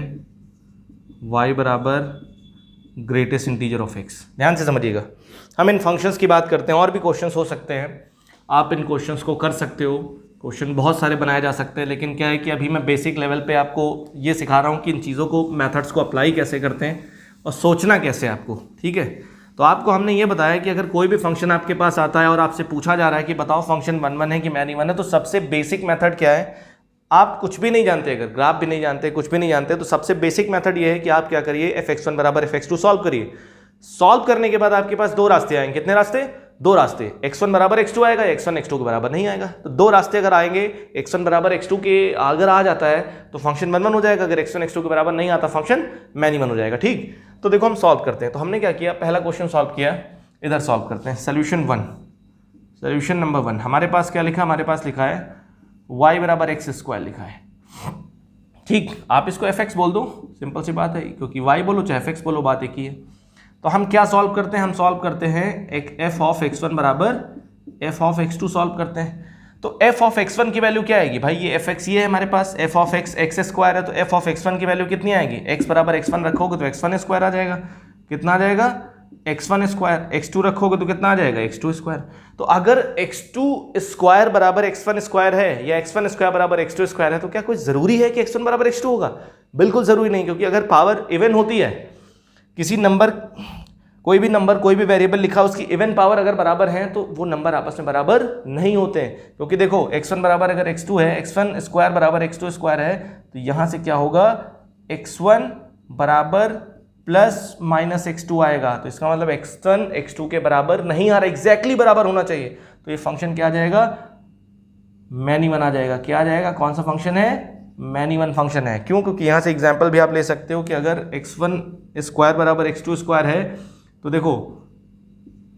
y बराबर ग्रेटेस्ट इंटीजर ऑफ एक्स। ध्यान से समझिएगा, हम इन फंक्शंस की बात करते हैं, और भी क्वेश्चंस हो सकते हैं, आप इन क्वेश्चंस को कर सकते हो, क्वेश्चन बहुत सारे बनाए जा सकते हैं, लेकिन क्या है कि अभी मैं बेसिक लेवल पे आपको ये सिखा रहा हूँ कि इन चीज़ों को, मेथड्स को अप्लाई कैसे करते हैं और सोचना कैसे आपको, ठीक है। तो आपको हमने ये बताया कि अगर कोई भी फंक्शन आपके पास आता है और आपसे पूछा जा रहा है कि बताओ फंक्शन 1 1 है कि मैनी 1 है, तो सबसे बेसिक मेथड क्या है, आप कुछ भी नहीं जानते, अगर ग्राफ भी नहीं जानते, कुछ भी नहीं जानते, तो सबसे बेसिक मेथड ये है कि आप क्या करिए, fx1 बराबर fx2 सॉल्व करिए। सॉल्व करने के बाद आपके पास दो रास्ते आएंगे। कितने रास्ते? दो रास्ते। x1 बराबर x2 आएगा, x1 x2 के बराबर नहीं आएगा। तो दो रास्ते अगर आएंगे, x1 बराबर x2 के अगर आ जाता है तो फंक्शन 1 1 हो जाएगा, अगर x1 x2 के बराबर नहीं आता फंक्शन मैनी 1 हो जाएगा, ठीक। तो देखो हम सॉल्व करते हैं। तो हमने क्या किया, पहला क्वेश्चन सॉल्व किया, इधर सॉल्व करते हैं। सोल्यूशन 1, सोल्यूशन नंबर 1, हमारे पास क्या लिखा, हमारे पास लिखा है y बराबर एक्स स्क्वायर लिखा है, ठीक। आप इसको fx बोल दो, सिंपल सी बात है, क्योंकि y बोलो चाहे fx बोलो, बात एक ही है। तो हम क्या सॉल्व करते हैं, हम सॉल्व करते हैं एक f ऑफ x1 बराबर f ऑफ x2 सॉल्व करते हैं। तो f ऑफ x1 की वैल्यू क्या आएगी भाई, ये fx ये है हमारे पास, f of x x square है, तो f ऑफ x1 की वैल्यू कितनी आएगी, x बराबर x1 रखोगे तो x1 स्क्वायर आ जाएगा, कितना आ जाएगा, x1 स्क्वायर, x2 रखोगे तो कितना आ जाएगा, x2 स्क्वायर। तो अगर x2 स्क्वायर बराबर x1 स्क्वायर है या x1 स्क्वायर बराबर x2 स्क्वायर है, तो क्या कोई जरूरी है कि x1 बराबर x2 होगा? बिल्कुल जरूरी नहीं, क्योंकि अगर पावर इवन होती है, किसी नंबर, कोई भी नंबर, कोई भी वेरिएबल लिखा, उसकी इवन पावर अगर बराबर है तो वो नंबर आपस में बराबर नहीं होते हैं। क्योंकि देखो x1 बराबर अगर x2 है, x1 स्क्वायर बराबर x2 स्क्वायर है, तो यहां से क्या होगा, x1 बराबर प्लस माइनस x2 आएगा, तो इसका मतलब x1 x2 के बराबर नहीं आ रहा, एग्जैक्टली बराबर होना चाहिए। तो ये फंक्शन क्या आ जाएगा, मैनी 1 आ जाएगा। क्या आ जाएगा, कौन सा फंक्शन है, मैनी 1 फंक्शन है। क्यों? क्योंकि यहां से एग्जांपल भी आप ले सकते हो कि अगर x1 स्क्वायर बराबर x2 स्क्वायर है, तो देखो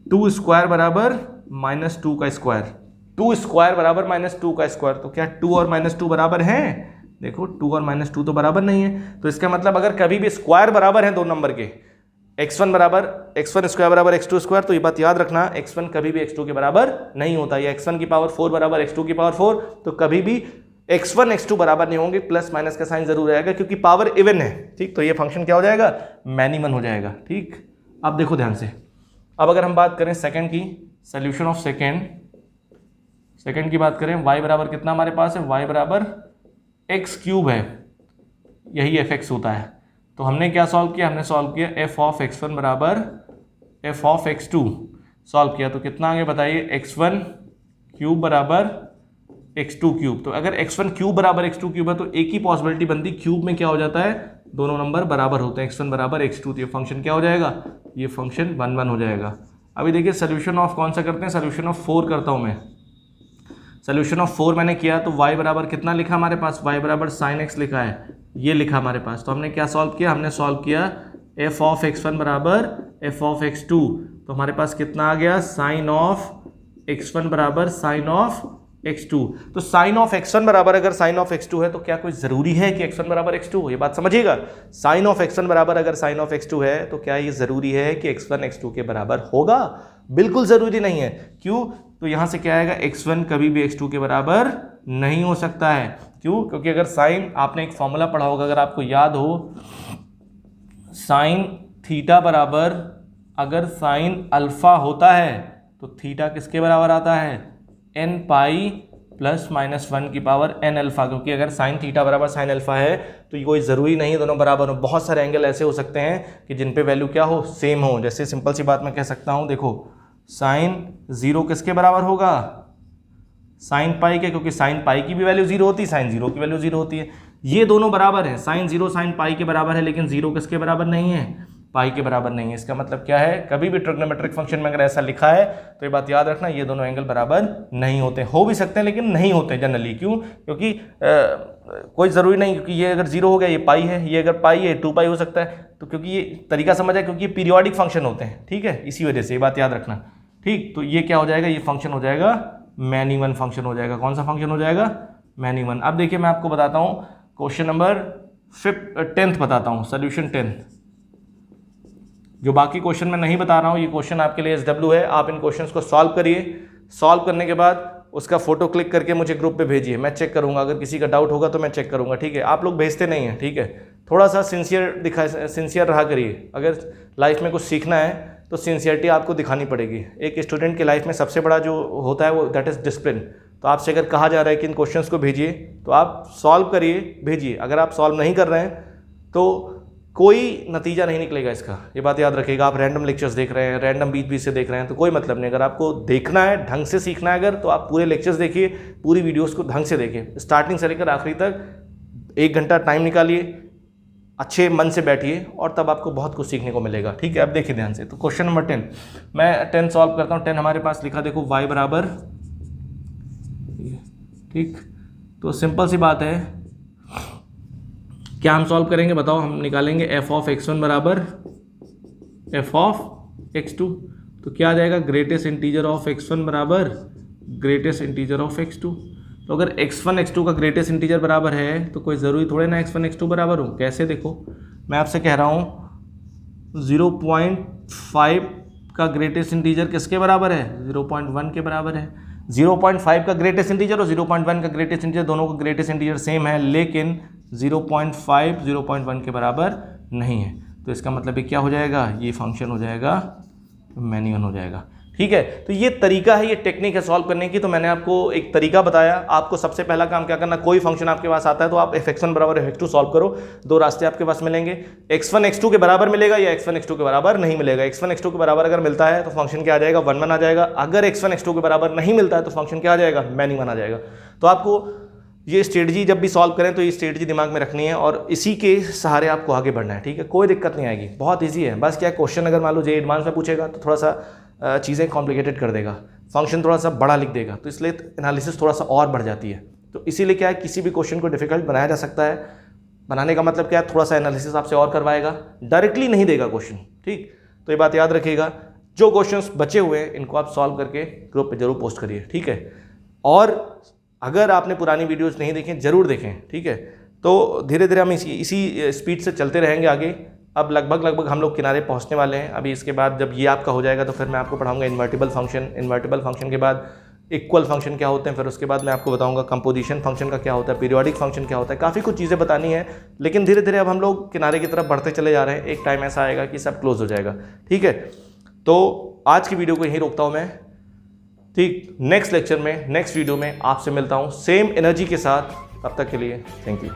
2 स्क्वायर बराबर माइनस 2 का स्क्वायर, 2 स्क्वायर बराबर माइनस 2 का स्क्वायर, तो क्या 2 और माइनस 2 बराबर हैं? देखो 2 और माइनस 2 तो बराबर नहीं है। तो इसका मतलब अगर कभी भी स्क्वायर बराबर है दो नंबर के, x1 बराबर x1 स्क्वायर बराबर x2 स्क्वायर, तो ये बात याद रखना, x1 कभी भी x2 के बराबर नहीं होता, या x1 की पावर 4 बराबर x2 की पावर 4, तो कभी भी x1 x2 बराबर नहीं होंगे, प्लस माइनस का साइन जरूर रहेगा, क्योंकि पावर इवन है, ठीक। तो ये फंक्शन क्या हो जाएगा, मैनी 1 हो जाएगा, ठीक। अब देखो ध्यान से, अब अगर हम बात करें सेकंड की, सोल्यूशन ऑफ सेकंड की बात करें, y बराबर कितना हमारे पास है, y बराबर एक्स क्यूब है, यही fx होता है। तो हमने क्या सॉल्व किया, हमने सॉल्व किया f ऑफ x1 बराबर f ऑफ x2 सॉल्व किया, तो कितना आगे बताइए, x1 क्यूब बराबर x2 क्यूब। तो अगर x1 क्यूब बराबर x2 क्यूब है, तो एक ही पॉसिबिलिटी बनती, क्यूब में क्या हो जाता है, दोनों नंबर बराबर होते हैं, x1 बराबर x2, तो ये फंक्शन क्या हो जाएगा, ये फंक्शन 1 1 हो जाएगा। अभी देखिए सोल्यूशन ऑफ कौन सा करते हैं, सोल्यूशन ऑफ 4 करता हूं मैं। सोल्यूशन ऑफ 4 मैंने किया, तो y बराबर कितना लिखा हमारे पास, y बराबर साइन x लिखा है, ये लिखा हमारे पास। तो हमने क्या सॉल्व किया, हमने सॉल्व किया f ऑफ x1 बराबर f ऑफ x2, तो हमारे पास कितना आ गया, साइन ऑफ x1 बराबर साइन ऑफ x2। तो साइन ऑफ x1 बराबर अगर साइन ऑफ x2 है, तो क्या कोई जरूरी है कि x1 बराबर x2 हो, ये बात समझिएगा। साइन ऑफ x1 बराबर अगर साइन ऑफ x2 है, तो क्या ये जरूरी है कि x1 x2 के बराबर होगा? बिल्कुल जरूरी नहीं है। क्यों? तो यहां से क्या आएगा, x1 कभी भी x2 के बराबर नहीं हो सकता है। क्यों? क्योंकि अगर साइन, आपने एक फॉर्मूला पढ़ा होगा अगर आपको याद हो, साइन थीटा बराबर, अगर साइन अल्फा होता है तो थीटा किसके बराबर आता है, n पाई प्लस माइनस 1 की पावर n अल्फा। क्योंकि अगर साइन थीटा बराबर साइन अल्फा है, तो ये कोई ज़रूरी नहीं है दोनों बराबर हो, बहुत सारे एंगल ऐसे हो सकते हैं कि जिन पे वैल्यू क्या हो, सेम हो। जैसे सिंपल सी बात मैं कह सकता हूँ, देखो साइन 0 किसके बराबर होगा, साइन पाई के, क्योंकि साइन पाई की भी वैल्यू 0 होती है, साइन 0 की वैल्यू 0 होती है। ये दोनों बराबर है, साइन 0 साइन पाई के बराबर है, लेकिन 0 किसके बराबर नहीं है, पाई के बराबर नहीं है। इसका मतलब क्या है, कभी भी ट्रिग्नोमेट्रिक फंक्शन में अगर ऐसा लिखा है, तो ये बात याद रखना, ये दोनों एंगल बराबर नहीं होते। हो भी सकते हैं लेकिन नहीं होते जनरली। क्यों? क्योंकि कोई ज़रूरी नहीं, क्योंकि ये अगर 0 हो गया, ये पाई है, ये अगर पाई है 2 पाई हो सकता है। तो क्योंकि ये तरीका समझ है, क्योंकि ये पीरियोडिक फंक्शन होते हैं, ठीक है, इसी वजह से ये बात याद रखना, ठीक। तो ये क्या हो जाएगा, ये फंक्शन हो जाएगा मैनी 1 फंक्शन हो जाएगा। कौन सा फंक्शन हो जाएगा, मैनी 1। अब देखिए मैं आपको बताता हूँ क्वेश्चन नंबर 10th बताता हूँ, सोल्यूशन 10th। जो बाकी क्वेश्चन मैं नहीं बता रहा हूँ, ये क्वेश्चन आपके लिए SW है। आप इन क्वेश्चंस को सॉल्व करिए, सॉल्व करने के बाद उसका फोटो क्लिक करके मुझे ग्रुप पे भेजिए, मैं चेक करूँगा, अगर किसी का डाउट होगा तो मैं चेक करूँगा, ठीक है। आप लोग भेजते नहीं हैं, ठीक है। थोड़ा सा सिंसियर रहा करिए। अगर लाइफ में कुछ सीखना है तो सिंसियरिटी आपको दिखानी पड़ेगी। एक स्टूडेंट की लाइफ में सबसे बड़ा जो होता है वो दैट इज़ डिसिप्लिन। तो आपसे अगर कहा जा रहा है कि इन क्वेश्चंस को भेजिए तो आप सॉल्व करिए, भेजिए। अगर आप सॉल्व नहीं कर रहे हैं तो कोई नतीजा नहीं निकलेगा इसका, ये बात याद रखिएगा। आप रैंडम लेक्चर्स देख रहे हैं, रैंडम बीच से देख रहे हैं तो कोई मतलब नहीं। अगर आपको देखना है, ढंग से सीखना है अगर, तो आप पूरे लेक्चर्स देखिए, पूरी वीडियोस को ढंग से देखिए, स्टार्टिंग से लेकर आखिरी तक 1 घंटा टाइम निकालिए, अच्छे मन से बैठिए और तब आपको बहुत कुछ सीखने को मिलेगा, ठीक है। अब देखिए ध्यान से, तो क्वेश्चन नंबर 10 मैं 10 सॉल्व करता हूँ। 10 हमारे पास लिखा देखो y बराबर, ठीक। तो सिंपल सी बात है, क्या हम सॉल्व करेंगे बताओ। हम निकालेंगे f ऑफ x1 बराबर f ऑफ x2। तो क्या आ जाएगा, ग्रेटेस्ट इंटीजर ऑफ x1 बराबर ग्रेटेस्ट इंटीजर ऑफ x2। तो अगर x1 x2 का ग्रेटेस्ट इंटीजर बराबर है तो कोई ज़रूरी थोड़े ना x1 x2 बराबर हो। कैसे, देखो मैं आपसे कह रहा हूँ 0.5 का ग्रेटेस्ट इंटीजर किसके बराबर है, 0.1 के बराबर है। 0.5 का ग्रेटेस्ट इंटीजर और 0.1 का ग्रेटेस्ट इंटीजर, दोनों का ग्रेटेस्ट इंटीजर सेम है, लेकिन 0.5 0.1 के बराबर नहीं है। तो इसका मतलब ये क्या हो जाएगा, ये फंक्शन हो जाएगा मैन्यूअन हो जाएगा, ठीक है। तो ये तरीका है, ये टेक्निक है सॉल्व करने की। तो मैंने आपको एक तरीका बताया। आपको सबसे पहला काम क्या करना, कोई फंक्शन आपके पास आता है तो आप f(x1) बराबर f(x2) सॉल्व करो। 2 रास्ते आपके पास मिलेंगे, x1 x2 के बराबर मिलेगा या x1 x2 के बराबर नहीं मिलेगा। x1 x2 के बराबर अगर मिलता है तो फंक्शन क्या आ जाएगा, 1 1 आ जाएगा। अगर x1 x2 के बराबर नहीं मिलता है तो फंक्शन क्या आ जाएगा, मैन्यूअन आ जाएगा। तो आपको ये स्ट्रेटजी जब भी सॉल्व करें तो ये स्ट्रेटजी दिमाग में रखनी है और इसी के सहारे आपको आगे बढ़ना है, ठीक है। कोई दिक्कत नहीं आएगी, बहुत ईजी है। बस क्या क्वेश्चन अगर मान लो जे एडवांस में पूछेगा तो थोड़ा सा चीज़ें कॉम्प्लिकेटेड कर देगा, फंक्शन थोड़ा सा बड़ा लिख देगा, तो इसलिए एनालिसिस थोड़ा सा और बढ़ जाती है। तो इसीलिए क्या है, किसी भी क्वेश्चन को डिफिकल्ट बनाया जा सकता है। बनाने का मतलब क्या है, थोड़ा सा एनालिसिस आपसे और करवाएगा, डायरेक्टली नहीं देगा क्वेश्चन, ठीक। तो ये बात याद रखिएगा। जो क्वेश्चंस बचे हुए हैं इनको आप सॉल्व करके ग्रुप पे जरूर पोस्ट करिए, ठीक है। और अगर आपने पुरानी वीडियोस नहीं देखें जरूर देखें, ठीक है। तो धीरे धीरे हम इसी स्पीड से चलते रहेंगे आगे। अब लगभग हम लोग किनारे पहुंचने वाले हैं। अभी इसके बाद जब ये आपका हो जाएगा तो फिर मैं आपको पढ़ाऊंगा इन्वर्टिबल फंक्शन। इन्वर्टिबल फंक्शन के बाद इक्वल फंक्शन क्या होते हैं, फिर उसके बाद मैं आपको बताऊंगा कंपोजिशन फंक्शन का क्या होता है, पीरियोडिक फंक्शन क्या होता है। काफ़ी कुछ चीज़ें बतानी है, लेकिन धीरे धीरे अब हम लोग किनारे की तरफ बढ़ते चले जा रहे हैं। एक टाइम ऐसा आएगा कि सब क्लोज हो जाएगा, ठीक है। तो आज की वीडियो को यहीं रोकता हूँ मैं, ठीक। नेक्स्ट लेक्चर में, नेक्स्ट वीडियो में आपसे मिलता हूँ सेम एनर्जी के साथ। तब तक के लिए थैंक यू।